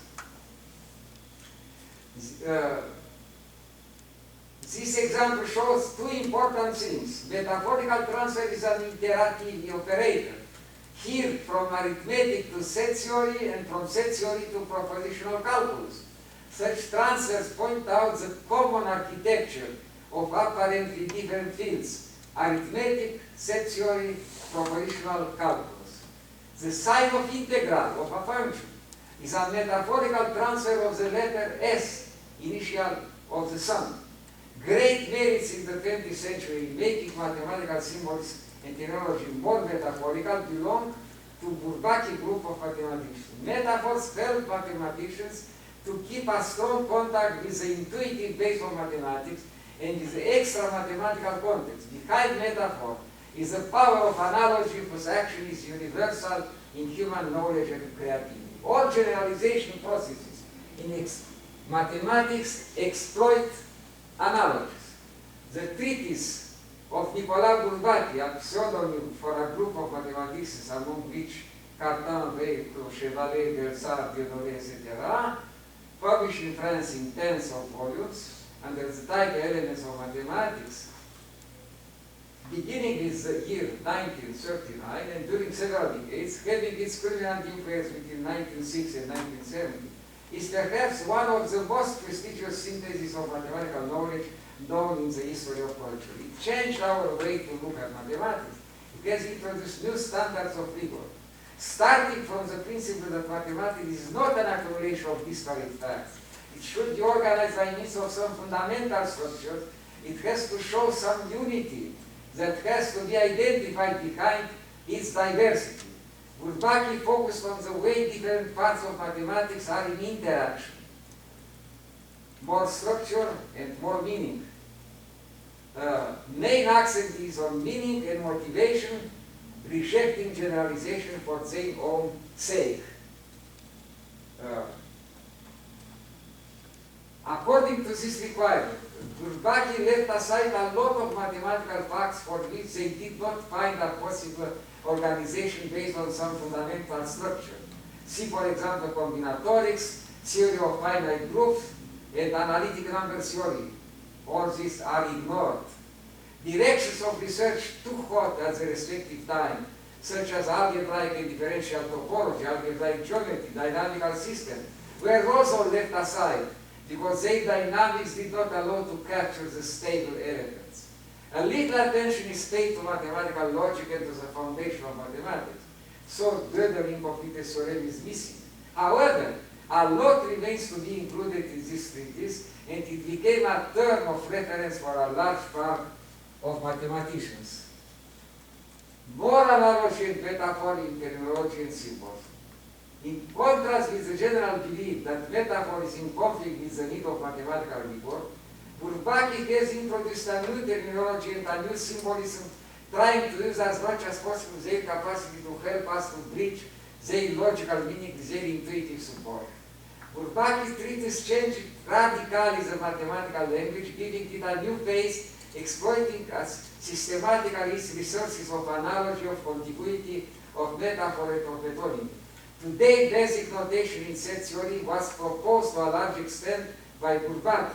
This example shows two important things. Metaphorical transfer is an interactive operator. Here, from arithmetic to set theory and from set theory to propositional calculus. Such transfers point out the common architecture of apparently different fields: arithmetic, set theory, propositional calculus. The sign of integral of a function is a metaphorical transfer of the letter S, initial of the sum. Great merits in the 20th century in making mathematical symbols and terminology more metaphorical belong to Bourbaki group of mathematicians. Metaphors help mathematicians to keep a strong contact with the intuitive base of mathematics and with the extra mathematical context. Behind metaphor is the power of analogy whose action is universal in human knowledge and creativity. All generalization processes in mathematics exploit analogies. The treatise of Nicolas Bourbaki, a pseudonym for a group of mathematicians, among which Cartan, Veil, Chevalier, Delsart, Dieudonné, etc., published in France in tens of volumes under the title Elements of Mathematics, beginning with the year 1939 and during several decades, having its culminant influence between 1960 and 1970, is perhaps one of the most prestigious syntheses of mathematical knowledge known in the history of culture. It changed our way to look at mathematics. It has introduced new standards of rigor, starting from the principle that mathematics is not an accumulation of disparate facts. It should be organized by means of some fundamental structures. It has to show some unity that has to be identified behind its diversity. Bourbaki focused on the way different parts of mathematics are in interaction. More structure and more meaning. Main accent is on meaning and motivation, rejecting generalization for their own sake. According to this requirement, Bourbaki left aside a lot of mathematical facts for which they did not find a possible organization based on some fundamental structure. See, for example, combinatorics, theory of finite groups, and analytic number theory. All these are ignored. Directions of research too hot at the respective time, such as algebraic and differential topology, algebraic geometry, dynamical systems, were also left aside because their dynamics did not allow to capture the stable elements. A little attention is paid to mathematical logic and to the foundation of mathematics. So Gödel incomplete theorem is missing. However, a lot remains to be included in this treatise, and it became a term of reference for a large part of mathematicians. More analogy and metaphor in terminology and symbols. In contrast with the general belief that metaphor is in conflict with the need of mathematical rigor, Bourbaki has introduced a new terminology and a new symbolism, trying to use as much as possible their capacity to help us to bridge their logical meaning with their intuitive support. Bourbaki's treatise changed radically the mathematical language, giving it a new face, exploiting as systematically its resources of analogy, of contiguity, of metaphor, and of metonymy. Today, basic notation in set theory was proposed to a large extent by Bourbaki.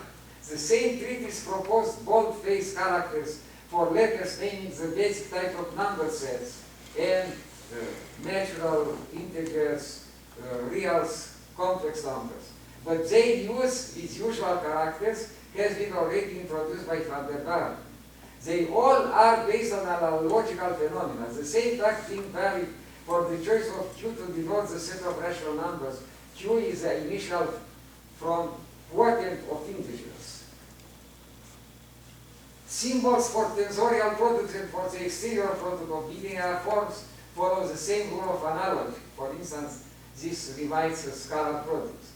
The same treatise proposed bold-faced characters for letters naming the basic type of number sets and natural integers, reals, complex numbers. But their use with usual characters has been already introduced by Van der Waal. They all are based on analogical phenomena, the same fact being valid for the choice of Q to denote the set of rational numbers. Q is the initial from quotient of integers. Symbols for tensorial products and for the exterior product of bilinear forms follow the same rule of analogy. For instance, this reminds the scalar products.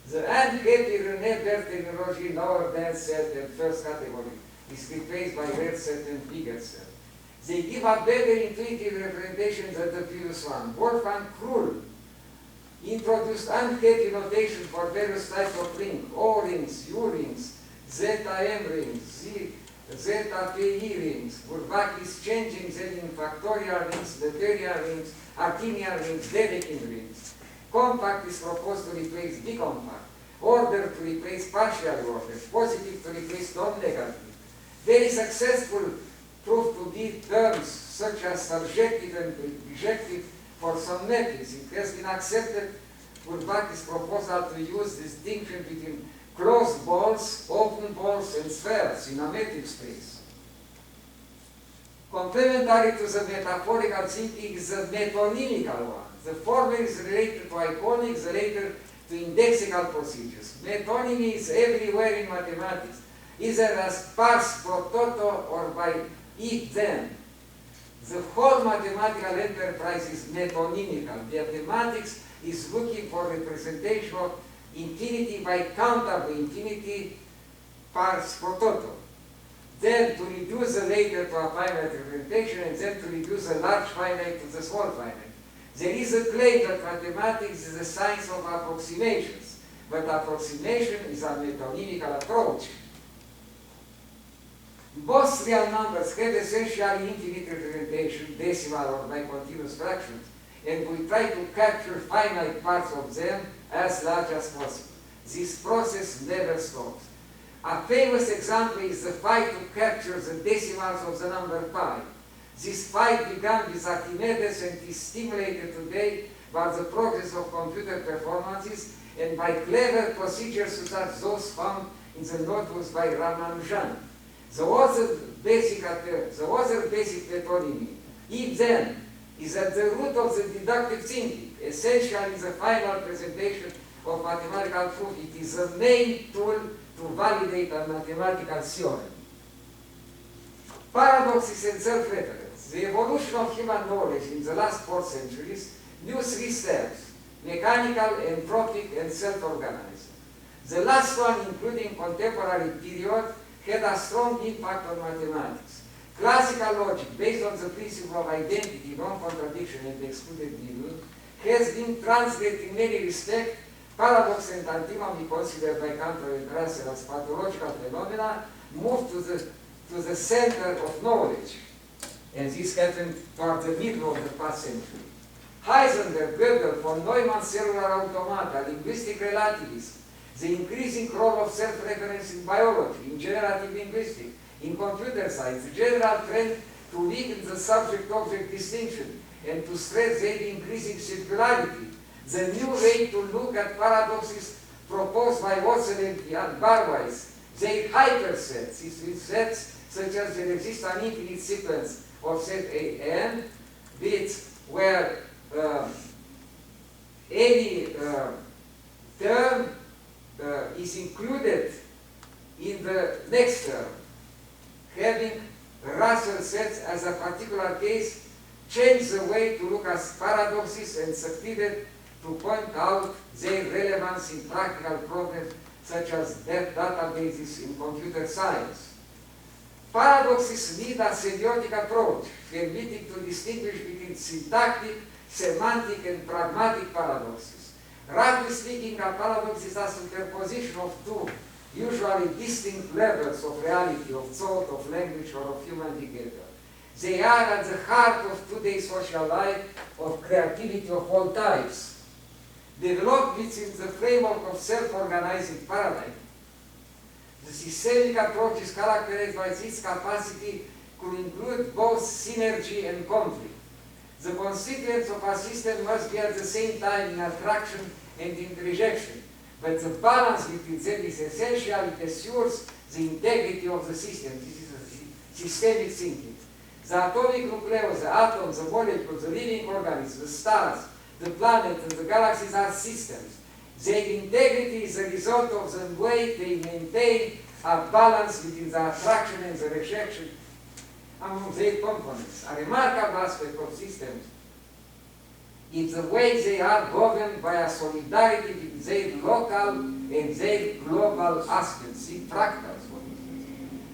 The unhappy René-Bert terminology lower than set and first category is replaced by red set and bigger set. They give a better intuitive representation than the previous one. Wolfgang Krull introduced unhappy notation for various types of rings, O rings, U rings, ZM rings, ZPI rings. Bourbaki is changing them in factorial rings, deuterial rings, Artinian rings, Dedekind rings. Compact is proposed to replace bicompact, order to replace partial order, positive to replace non-negative. Very successful proved to be terms such as subjective and bijective for some metrics. It has been accepted Bourbaki's proposal to use distinction between closed balls, open balls, and spheres in a metric space. Complementary to the metaphorical thinking is the metonymical one. The former is related to iconics, the later to indexical procedures. Metonymy is everywhere in mathematics, either as pars pro toto or by if-then. The whole mathematical enterprise is metonymical. Mathematics is looking for representation of infinity by countable infinity pars pro toto. Then to reduce the later to a finite representation, and then to reduce the large finite to the small finite. There is a claim that mathematics is a science of approximations, but approximation is a metonymical approach. Both real numbers have essentially infinite representation, decimal or by continuous fractions, and we try to capture finite parts of them as large as possible. This process never stops. A famous example is the fight to capture the decimals of the number pi. This fight began with Archimedes and is stimulated today by the progress of computer performances and by clever procedures such as those found in the notebooks by Ramanujan. The other basic metonymy, if-then, is at the root of the deductive thinking. Essentially, the final presentation of mathematical proof. It is the main tool to validate a mathematical theorem. Paradoxes and self-reference. The evolution of human knowledge in the last 4 centuries knew 3 steps: mechanical, entropic, and self-organizing. The last one, including contemporary period, had a strong impact on mathematics. Classical logic, based on the principle of identity, non-contradiction, and excluded middle, has been translated in many respects. Paradox and antinomy, considered by Cantor and Russell as pathological phenomena, moved to the center of knowledge. And this happened toward the middle of the past century. Heisenberg, Gödel, von Neumann, cellular automata, linguistic relativism, the increasing role of self-reference in biology, in generative linguistics, in computer science, the general trend to weaken the subject-object distinction, and to stress their increasing circularity. The new way to look at paradoxes proposed by Watson and Barwise, their hypersets, is with sets such as there exists an infinite sequence of set A and bits where any term is included in the next term. Having Russell sets as a particular case changed the way to look at paradoxes and succeeded to point out their relevance in practical problems such as databases in computer science. Paradoxes need a semiotic approach, permitting to distinguish between syntactic, semantic, and pragmatic paradoxes. Roughly speaking, a paradox is a superposition of two usually distinct levels of reality, of thought, of language, or of human behavior. They are at the heart of today's social life, of creativity of all types. Developed within the framework of self-organizing paradigm, the systemic approach is characterized by its capacity to include both synergy and conflict. The constituents of a system must be at the same time in attraction and in rejection, but the balance between them is essential. It assures the integrity of the system. This is a systemic thinking. The atomic nucleus, the atoms, the molecules, the living organisms, the stars, the planets, and the galaxies are systems. Their integrity is a result of the way they maintain a balance between the attraction and the rejection among their components. A remarkable aspect of systems is the way they are governed by a solidarity between their local and their global aspects, in fractals.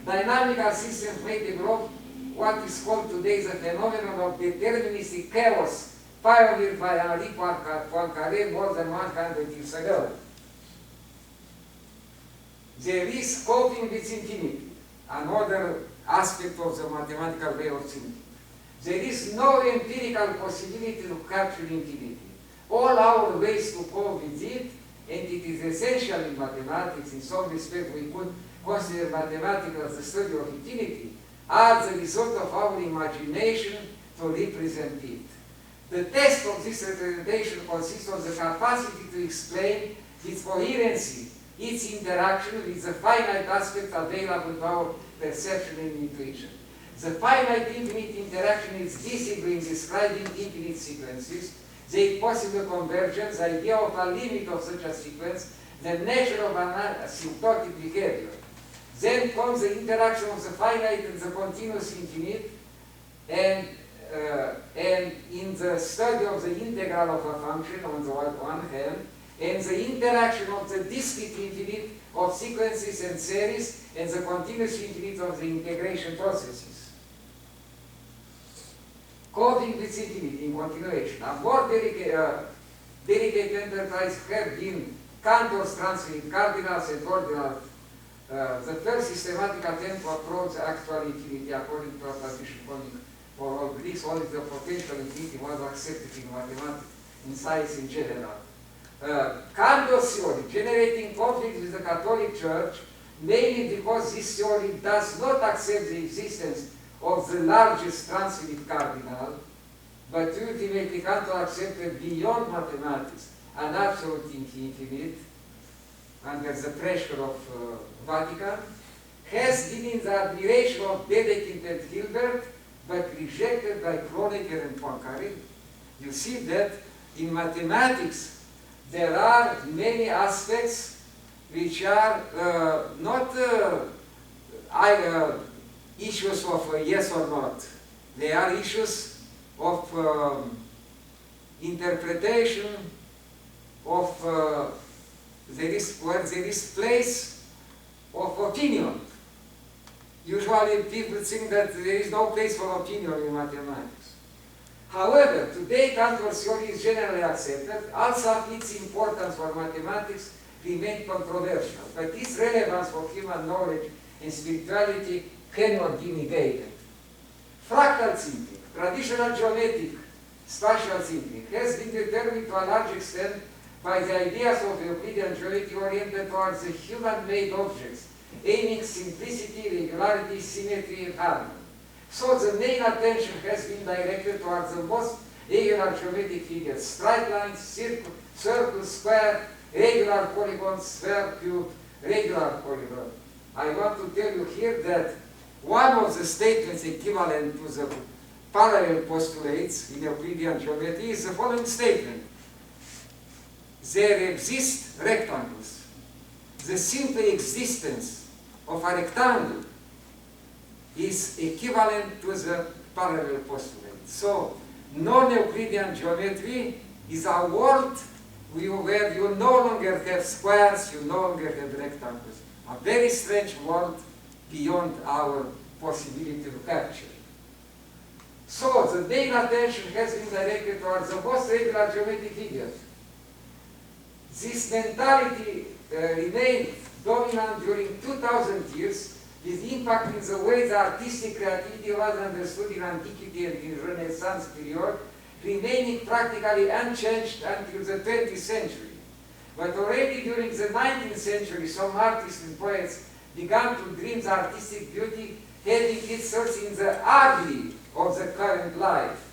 Dynamical systems may develop what is called today the phenomenon of deterministic chaos, pioneered by Henri Poincaré more than 100 years ago. There is coping with infinity, another aspect of the mathematical way of thinking. There is no empirical possibility to capture infinity. All our ways to cope with it, and it is essential in mathematics, in some respect we could consider mathematics as the study of infinity, are the result of our imagination to represent it. The test of this representation consists of the capacity to explain its coherency, its interaction with the finite aspects available to our perception and intuition. The finite infinite interaction is visible in describing infinite sequences, their possible convergence, the idea of a limit of such a sequence, the nature of an asymptotic behavior. Then comes the interaction of the finite and the continuous infinite, and in the study of the integral of a function on the one hand, and the interaction of the discrete infinite of sequences and series, and the continuous infinite of the integration processes. Coding with infinity in continuation. A more delicate enterprise have been Cantor's transferring cardinals and ordinals. The first systematic attempt to approach actual infinity according to a tradition for all Greeks, only the potential infinity was accepted in mathematics, in science in general. Cantor's theory, generating conflict with the Catholic Church, mainly because this theory does not accept the existence of the largest transfinite cardinal, but ultimately Cantor accepted beyond mathematics an absolute infinite under the pressure of Vatican, has been in the admiration of Dedekind and Hilbert, but rejected by Kronecker and Poincaré. You see that in mathematics there are many aspects which are not issues of yes or not. They are issues of interpretation, of where there is place of opinion. Usually people think that there is no place for opinion in mathematics. However, today Cantor's theory is generally accepted, also its importance for mathematics remains controversial, but its relevance for human knowledge and spirituality cannot be negated. Fractal thinking, traditional geometric spatial thinking, has been determined to a large extent by the ideas of Euclidean geometry oriented towards the human-made objects, aiming simplicity, regularity, symmetry, and harmony. So the main attention has been directed towards the most regular geometric figures, straight lines, circle, square, regular polygons, sphere, cube, regular polygon. I want to tell you here that one of the statements equivalent to the parallel postulates in Euclidean geometry is the following statement. There exist rectangles. The simple existence of a rectangle is equivalent to the parallel postulate. So, non-Euclidean geometry is a world where you no longer have squares, you no longer have rectangles. A very strange world beyond our possibility to capture. So, the main attention has been directed towards the most regular geometric figures. This mentality remained dominant during 2000 years, with impact in the way the artistic creativity was understood in antiquity and in Renaissance period, remaining practically unchanged until the 20th century. But already during the 19th century, some artists and poets began to dream the artistic beauty having its source in the ugly of the current life.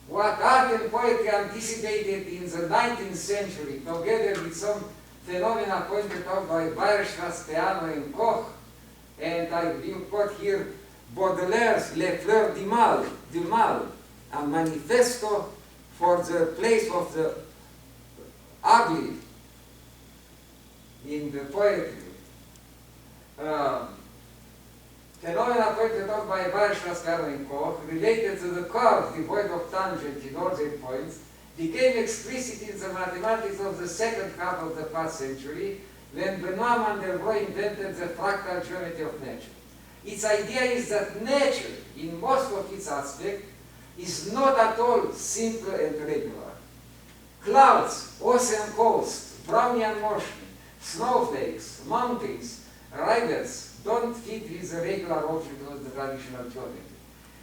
What art and poetry anticipated in the 19th century, together with some phenomena pointed out by Bucharest, and Koch, and I will quote here Baudelaire's Les Fleurs du Mal, a manifesto for the place of the ugly in the poetry. Phenomena pointed out by Bucharest, and Koch, related to the curve devoid of tangent in all their points, became explicit in the mathematics of the second half of the past century, when Benoit Mandelbrot invented the fractal geometry of nature. Its idea is that nature, in most of its aspects, is not at all simple and regular. Clouds, ocean coast, Brownian motion, snowflakes, mountains, rivers don't fit with the regular object of the traditional geometry.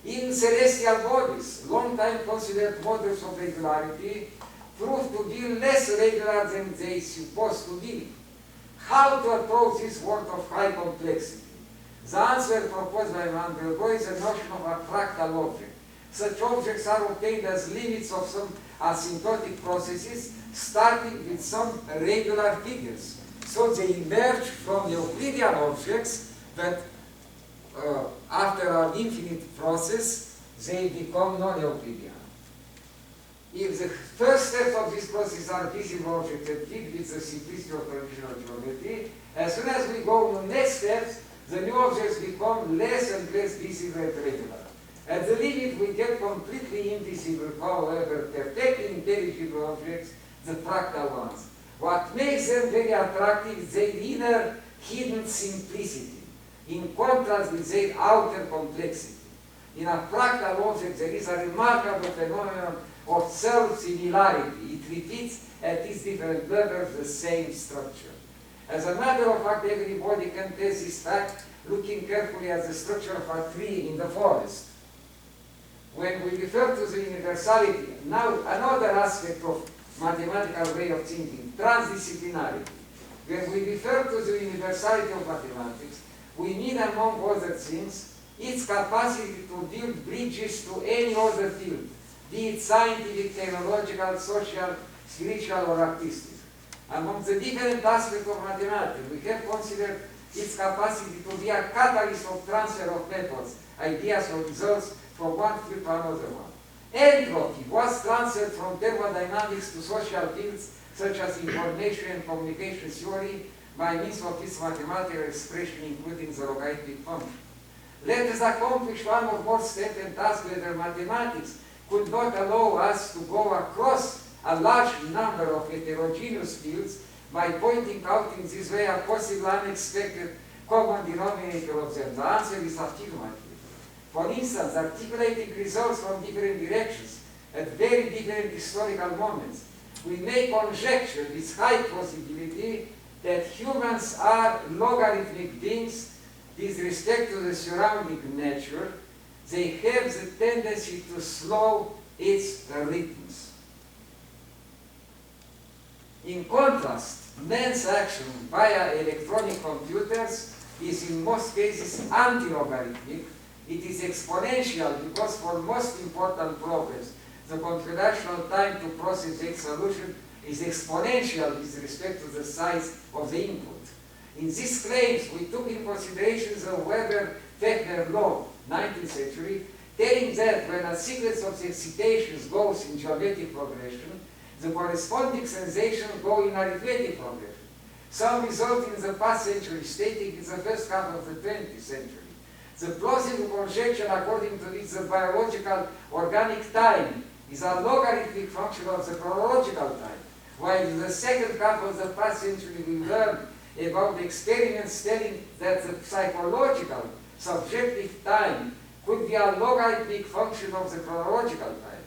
In celestial bodies, long time considered models of regularity, prove to be less regular than they supposed to be. How to approach this world of high complexity? The answer proposed by Mandelbrot is the notion of a fractal object. Such objects are obtained as limits of some asymptotic processes, starting with some regular figures. So they emerge from Euclidean objects, but after an infinite process, they become non-Euclidean. If the first steps of this process are visible objects and fit with the simplicity of traditional geometry, as soon as we go to the next steps, the new objects become less and less visible and regular. At the limit, we get completely invisible, however, perfectly intelligible objects, the fractal ones. What makes them very attractive is their inner hidden simplicity, in contrast with their outer complexity. In a fractal object, there is a remarkable phenomenon of self-similarity. It repeats at its different levels the same structure. As a matter of fact, everybody can test this fact looking carefully at the structure of a tree in the forest. When we refer to the universality, now another aspect of mathematical way of thinking, transdisciplinarity. When we refer to the universality of mathematics, we mean, among other things, its capacity to build bridges to any other field, be it scientific, technological, social, spiritual, or artistic. Among the different aspects of mathematics, we have considered its capacity to be a catalyst of transfer of methods, ideas, or results from one field to another one. Entropy was transferred from thermodynamics to social fields such as information and communication theory by means of its mathematical expression, including the logarithmic function. Let us accomplish one or more steps and ask whether mathematics could not allow us to go across a large number of heterogeneous fields by pointing out in this way a possible unexpected common denominator of them. The answer is affirmative. For instance, articulating results from different directions at very different historical moments, we may conjecture with high possibility that humans are logarithmic beings with respect to the surrounding nature. They have the tendency to slow its rhythms. In contrast, man's action via electronic computers is in most cases anti-logarithmic, It is exponential because for most important problems, the computational time to process a solution is exponential with respect to the size of the input. In these claims, we took in consideration the Weber-Fechner law, 19th century, telling that when a sequence of excitations goes in geometric progression, the corresponding sensations go in arithmetic progression. Some result in the past century, stating in the first half of the 20th century. The plausible conjecture according to which the biological organic time is a logarithmic function of the chronological time, while in the second half of the past century we learned about the experiments telling that the psychological subjective time could be a logarithmic function of the chronological time.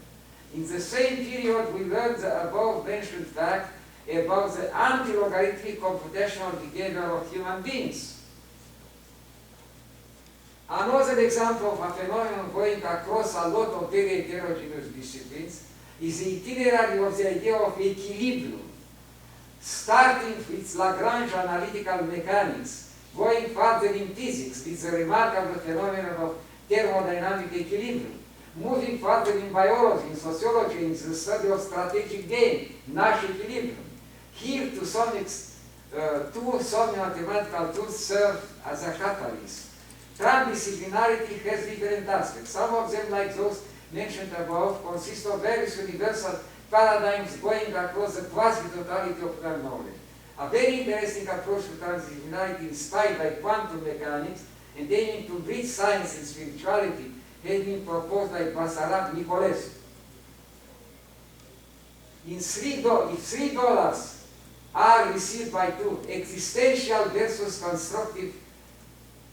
In the same period, we learned the above-mentioned fact about the anti-logarithmic computational behavior of human beings. Another example of a phenomenon going across a lot of very heterogeneous disciplines is the itinerary of the idea of equilibrium, starting with Lagrange analytical mechanics, going further in physics with the remarkable phenomenon of thermodynamic equilibrium, moving further in biology, in sociology, in the study of strategic game, Nash equilibrium. Here, two mathematical tools serve as a catalyst. Transdisciplinarity has different aspects. Some of them, like those mentioned above, consist of various universal paradigms going across the quasi-totality of pure knowledge. A very interesting approach to transdisciplinarity inspired by quantum mechanics and aiming to bridge science and spirituality has been proposed by Basarab Nicolescu. If $3 are received by two, existential versus constructive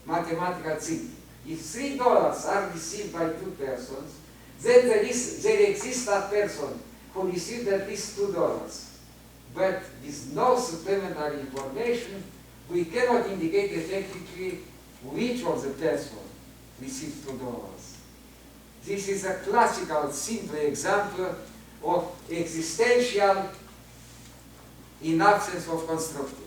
mathematical thinking. If $3 are received by two persons, then there exists a person who received at least $2. But with no supplementary information, we cannot indicate effectively which of the persons received $2. This is a classical, simple example of existential in absence of constructive.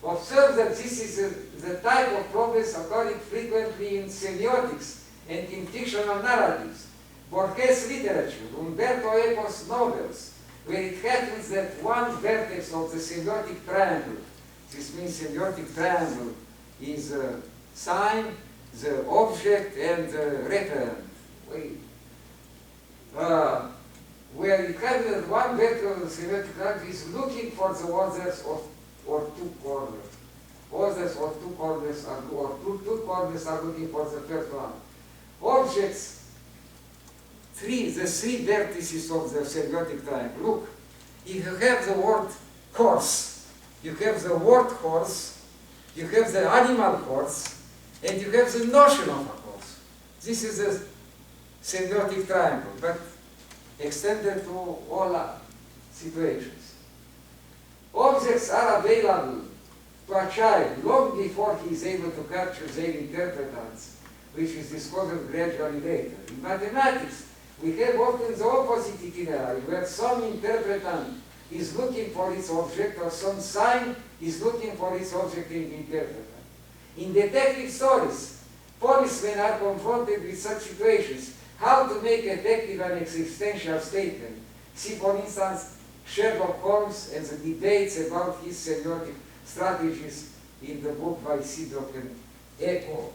Observe that this is the type of problems occurring frequently in semiotics and in fictional narratives, Borges literature, Umberto Eco's novels, where it happens that one vertex of the semiotic triangle, this means semiotic triangle, is a sign, the object, and the referent. Where it happens that one vector of the semiotic triangle is looking for the others or two corners. Others or two corners are, two corners are looking for the first one. Objects, the three vertices of the semiotic triangle. Look, if you have the word horse, you have the word horse, you have the animal horse, and you have the notion of a horse. This is a semiotic triangle, but extended to all situations. Objects are available to a child long before he is able to capture their interpretants, which is discovered gradually later. In mathematics, we have often the opposite itinerary, where some interpretant is looking for its object, or some sign is looking for its object in the interpretant. In detective stories, policemen are confronted with such situations. How to make effective an existential statement. See, for instance, Sherlock Holmes and the debates about his semiotic strategies in the book by Sidok and Eco.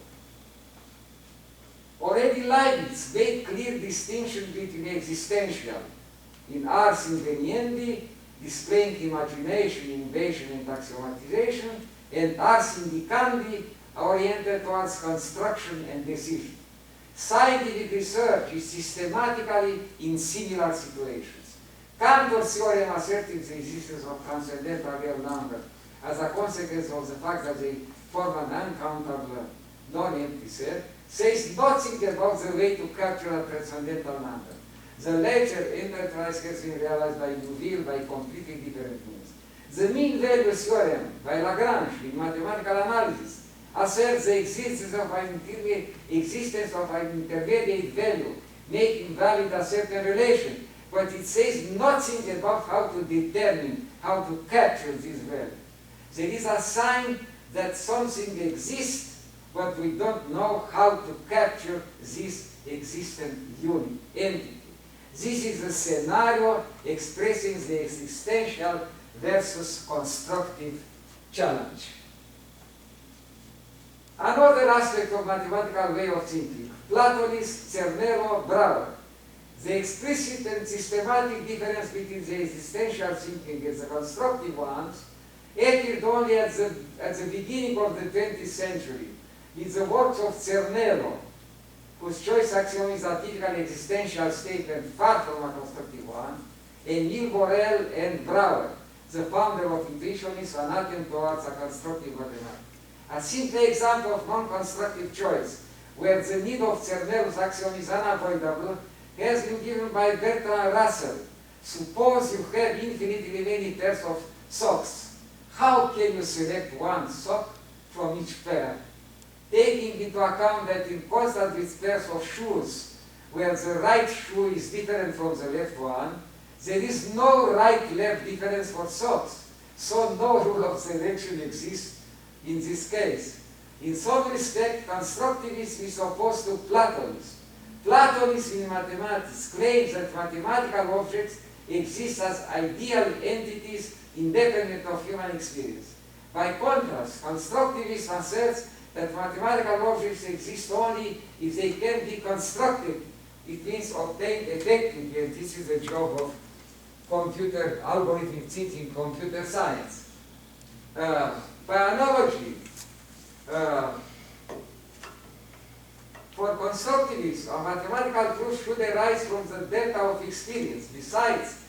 Already Leibniz made clear distinction between existential in ars inveniendi, displaying imagination, invasion, and axiomatization, and ars indicandi, oriented towards construction and decision. Scientific research is systematically in similar situations. Cantor's theorem asserting the existence of transcendental real numbers as a consequence of the fact that they form an uncountable non-empty set, says nothing about the way to capture a transcendental number. The latter enterprise has been realized by Neuville by completely different means. The mean value theorem by Lagrange in mathematical analysis asserts the existence of an intermediate value, making valid a certain relation, but it says nothing about how to determine, how to capture this value. There is a sign that something exists but we don't know how to capture this existent entity. This is a scenario expressing the existential versus constructive challenge. Another aspect of mathematical way of thinking, Platonist, Cernero, Brouwer. The explicit and systematic difference between the existential thinking and the constructive ones appeared only at the beginning of the 20th century in the works of Cernero, whose choice axiom is a typical existential statement far from a constructive one, and Neil Borel and Brouwer, the founder of intuitionism, an attempt towards a constructive mathematics. A simple example of non-constructive choice, where the need of Cernero's axiom is unavoidable, has been given by Bertrand Russell. Suppose you have infinitely many pairs of socks. How can you select one sock from each pair? Taking into account that in contrast with pairs of shoes, where the right shoe is different from the left one, there is no right-left difference for socks. So no rule of selection exists in this case. In some respect, constructivism is opposed to Platonism. Platonism in mathematics claims that mathematical objects exist as ideal entities independent of human experience. By contrast, constructivism asserts that mathematical objects exist only if they can be constructed. It means obtained effectively, and this is the job of computer algorithmic thinking, computer science. By analogy, for constructivism, a mathematical truth should arise from the delta of experience. Besides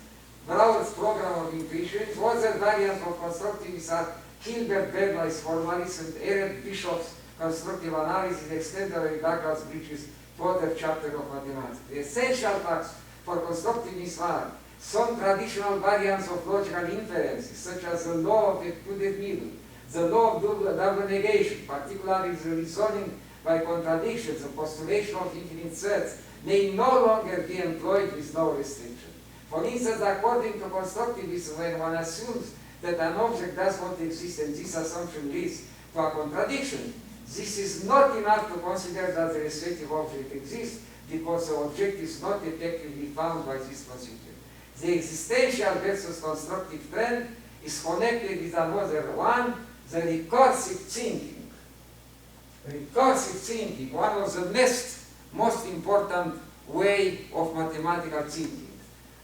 Brouwer's program of intuition, other variants of constructivism are Hilbert Bernay's formalism and Eric Bishop's constructive analysis extended by Douglas Bridges' further chapter of mathematics. The essential facts for constructivism are some traditional variants of logical inferences, such as the law of excluded middle, the law of double negation, particularly the reasoning by contradictions, the postulation of infinite sets, may no longer be employed with no restriction. For instance, according to constructivism, when one assumes that an object does not exist and this assumption leads to a contradiction, this is not enough to consider that the respective object exists because the object is not effectively found by this procedure. The existential versus constructive trend is connected with another one, the recursive thinking. Recursive thinking, one of the most important way of mathematical thinking.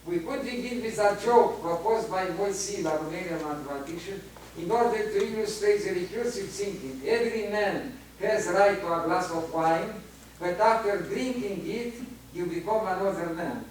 We could begin with a joke proposed by Moise, a Romanian mathematician, in order to illustrate the recursive thinking. Every man has right to a glass of wine, but after drinking it, you become another man.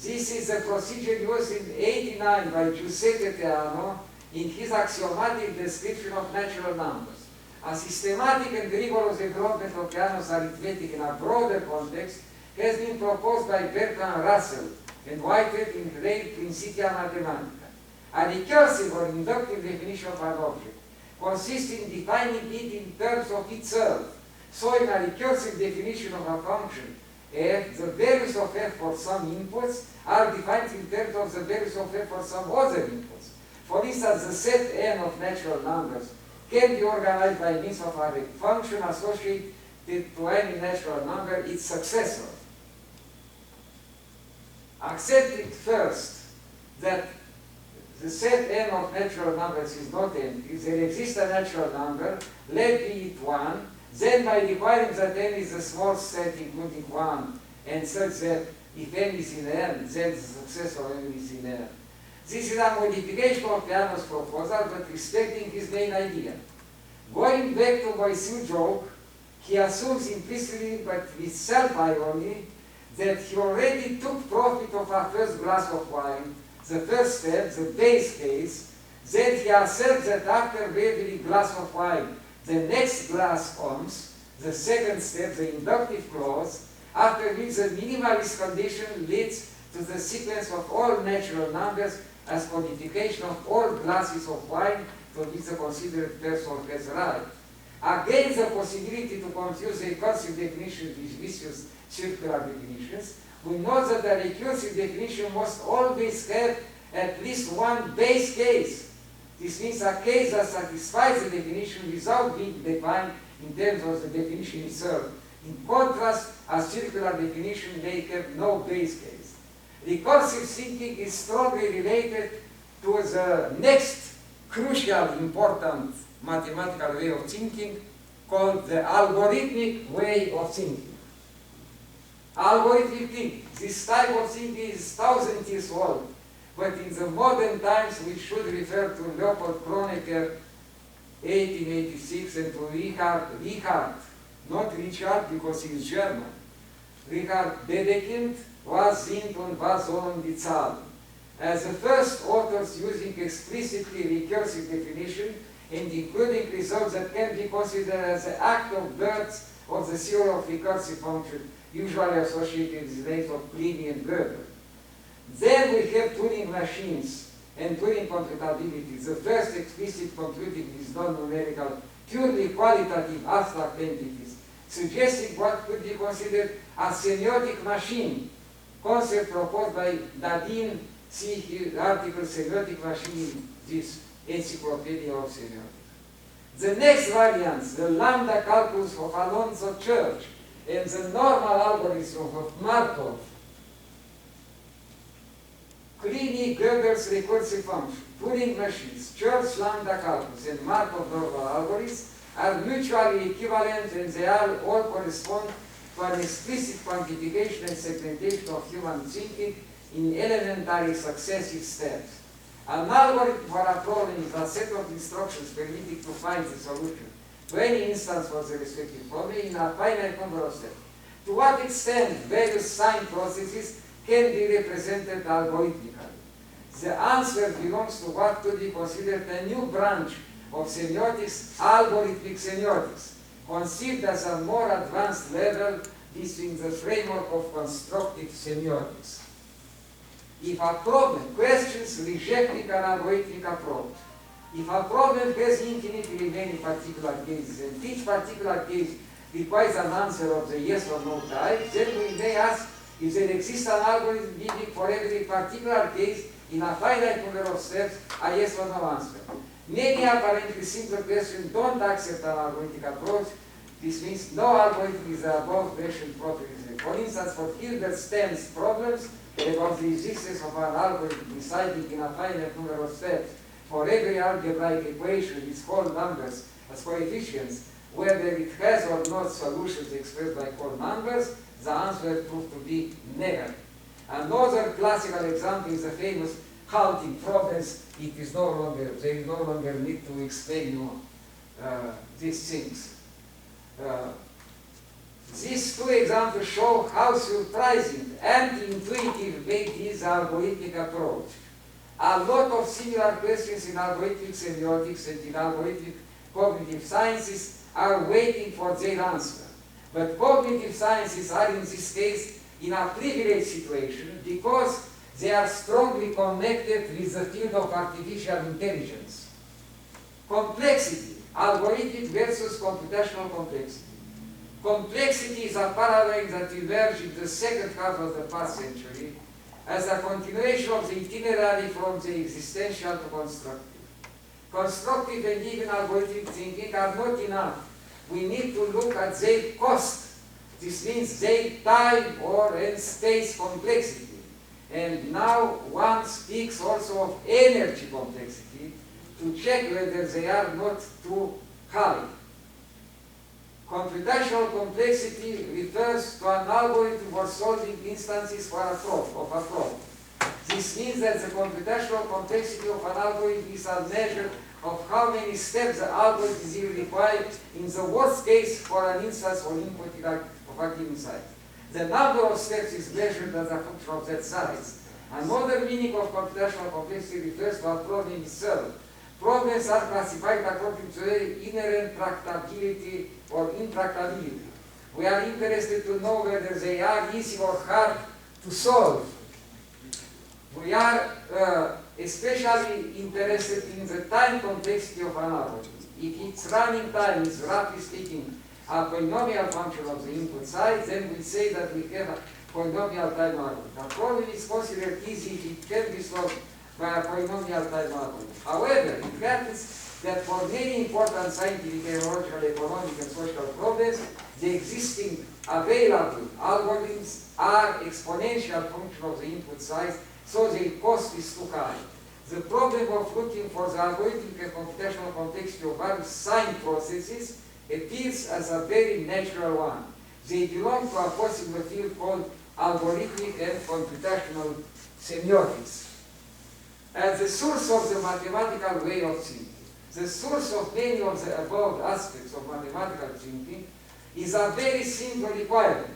This is a procedure used in 89 by Giuseppe Teano in his axiomatic description of natural numbers. A systematic and rigorous development of Teano's arithmetic in a broader context has been proposed by Bertrand Russell and Whitehead in Re Principia Mathematica. A recursive or inductive definition of an object consists in defining it in terms of itself. So in a recursive definition of a function, f, the values of f for some inputs are defined in terms of the values of f for some other inputs. For instance, the set n of natural numbers can be organized by means of a function associated to any natural number, its successor. Accepting first that the set n of natural numbers is not empty, there exists a natural number, let be it 1, then by requiring that n is a small set including 1, and such that if n is in n, then the successor n is in n. This is a modification of Teano's proposal, but respecting his main idea. Going back to Moise's joke, he assumes implicitly, but with self-irony, that he already took profit of a first glass of wine, the first step, the base case. Then he asserts that after every glass of wine, the next glass comes, the second step, the inductive clause, after which the minimalist condition leads to the sequence of all natural numbers as codification of all glasses of wine for which the considered person has right. Against the possibility to confuse the recursive definition with vicious circular definitions, we know that the recursive definition must always have at least one base case. This means a case that satisfies the definition without being defined in terms of the definition itself. In contrast, a circular definition may have no base case. Recursive thinking is strongly related to the next crucial, important mathematical way of thinking called the algorithmic way of thinking. Algorithmic thinking. This type of thinking is 1,000 years old, but in the modern times we should refer to Leopold Kronecker, 1886, and to Richard, not Richard because he is German. Richard Dedekind was sind und was sollen die Zahlen, as the first authors using explicitly recursive definition and including results that can be considered as the act of birth of the theory of recursive function, usually associated with the names of Pliny and Gödel. Then we have Turing machines and Turing computability, the first explicit computing with non-numerical, purely qualitative abstract entities, suggesting what could be considered a semiotic machine, concept proposed by Nadine. See his article, Semiotic Machine, in this Encyclopedia of Semiotics. The next variants, the lambda calculus of Alonzo Church and the normal algorithm of Markov, Pliny Gödel's recursive function, Turing machines, Church lambda calculus, and Markov normal algorithms are mutually equivalent, and they all correspond to an explicit quantification and segmentation of human thinking in elementary successive steps. An algorithm for a problem is a set of instructions permitting to find the solution to any instance for the respective problem in a finite number of steps. To what extent various sign processes can be represented algorithmically? The answer belongs to what could be considered a new branch of semiotics, algorithmic semiotics, conceived as a more advanced level within the framework of constructive semiotics. If a problem questions rejecting an algorithmic approach, if a problem has infinitely many particular cases, and each particular case requires an answer of the yes or no type, then we may ask if there exists an algorithm giving for every particular case in a finite number of steps a yes or no answer. Many apparently simple questions don't accept an algorithmic approach. This means no algorithm is the above mentioned property. For instance, for Hilbert Stem's problems about the existence of an algorithm deciding in a finite number of steps for every algebraic equation with whole numbers as coefficients, whether it has or not solutions expressed by whole numbers, the answer proved to be negative. Another classical example is the famous halting problems. It is no longer, there is no longer need to explain these things. These two examples show how surprising and intuitive made this algorithmic approach. A lot of similar questions in algorithmic semiotics and in algorithmic cognitive sciences are waiting for their answer. But cognitive sciences are in this case in a privileged situation because they are strongly connected with the field of artificial intelligence. Complexity, algorithmic versus computational complexity. Complexity is a paradigm that emerged in the second half of the past century as a continuation of the itinerary from the existential to constructive. Constructive and even algorithmic thinking are not enough. We need to look at their cost. This means their time or and space complexity. And now one speaks also of energy complexity to check whether they are not too high. Computational complexity refers to an algorithm for solving instances for a problem. This means that the computational complexity of an algorithm is a measure of how many steps the algorithm will require in the worst case for an instance or input of a given size. The number of steps is measured as a function of that size. Another meaning of computational complexity refers to a problem itself. Problems are classified according to their inherent tractability or intractability. We are interested to know whether they are easy or hard to solve. We are especially interested in the time complexity of an algorithm. If its running time is, roughly speaking, a polynomial function of the input size, then we say that we have a polynomial time algorithm. A problem is considered easy if it can be solved by a polynomial time algorithm. However, it happens that for many important scientific, technological, economic, and social problems, the existing available algorithms are exponential function of the input size, so the cost is too high. The problem of looking for the algorithmic and computational complexity of various sign processes appears as a very natural one. They belong to a possible field called algorithmic and computational semiotics. As the source of the mathematical way of thinking, the source of many of the above aspects of mathematical thinking is a very simple requirement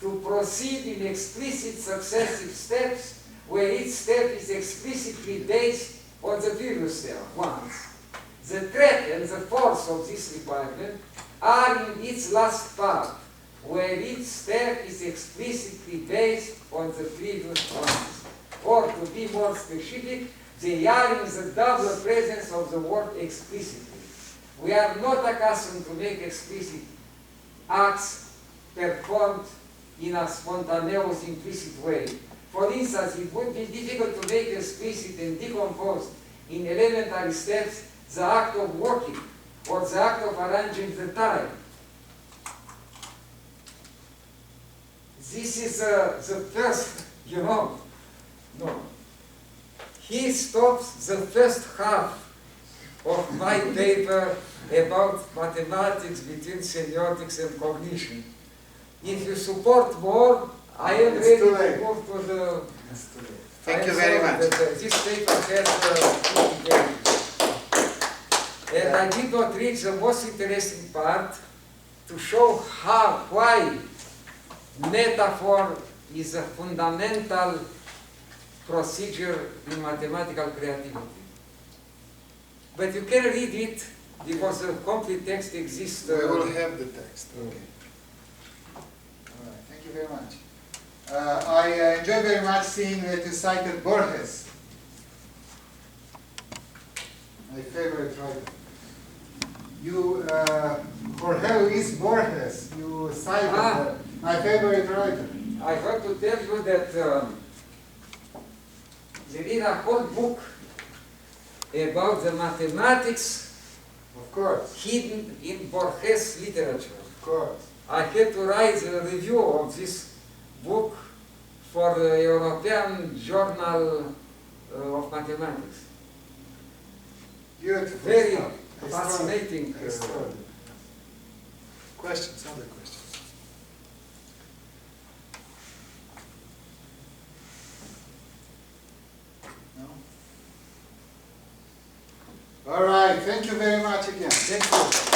to proceed in explicit successive steps where each step is explicitly based on the previous step once. The threat and the force of this requirement are in its last part, where each step is explicitly based on the previous ones. Or to be more specific, they are in the double presence of the word explicitly. We are not accustomed to make explicit acts performed in a spontaneous, implicit way. For instance, it would be difficult to make explicit and decomposed in elementary steps the act of walking or the act of arranging the time. This is the first, no. He stops the first half of my paper about mathematics between semiotics and cognition. If you support more, I am ready to move to the... Thank you very much. This paper has 50 pages. And I did not reach the most interesting part to show why metaphor is a fundamental procedure in mathematical creativity. But you can read it because the complete text exists. We will have the text. Okay. All right. Thank you very much. I enjoy very much seeing that you cited Borges, my favorite writer. You, Jorge Luis Borges, you cited my favorite writer. I have to tell you that there is a whole book about the mathematics Of course. hidden in Borges literature. Of course. I had to write a review of this book for the European Journal of Mathematics. Beautiful Very stuff. fascinating. Extraordinary. Questions? Other questions? No? All right. Thank you very much again. Thank you.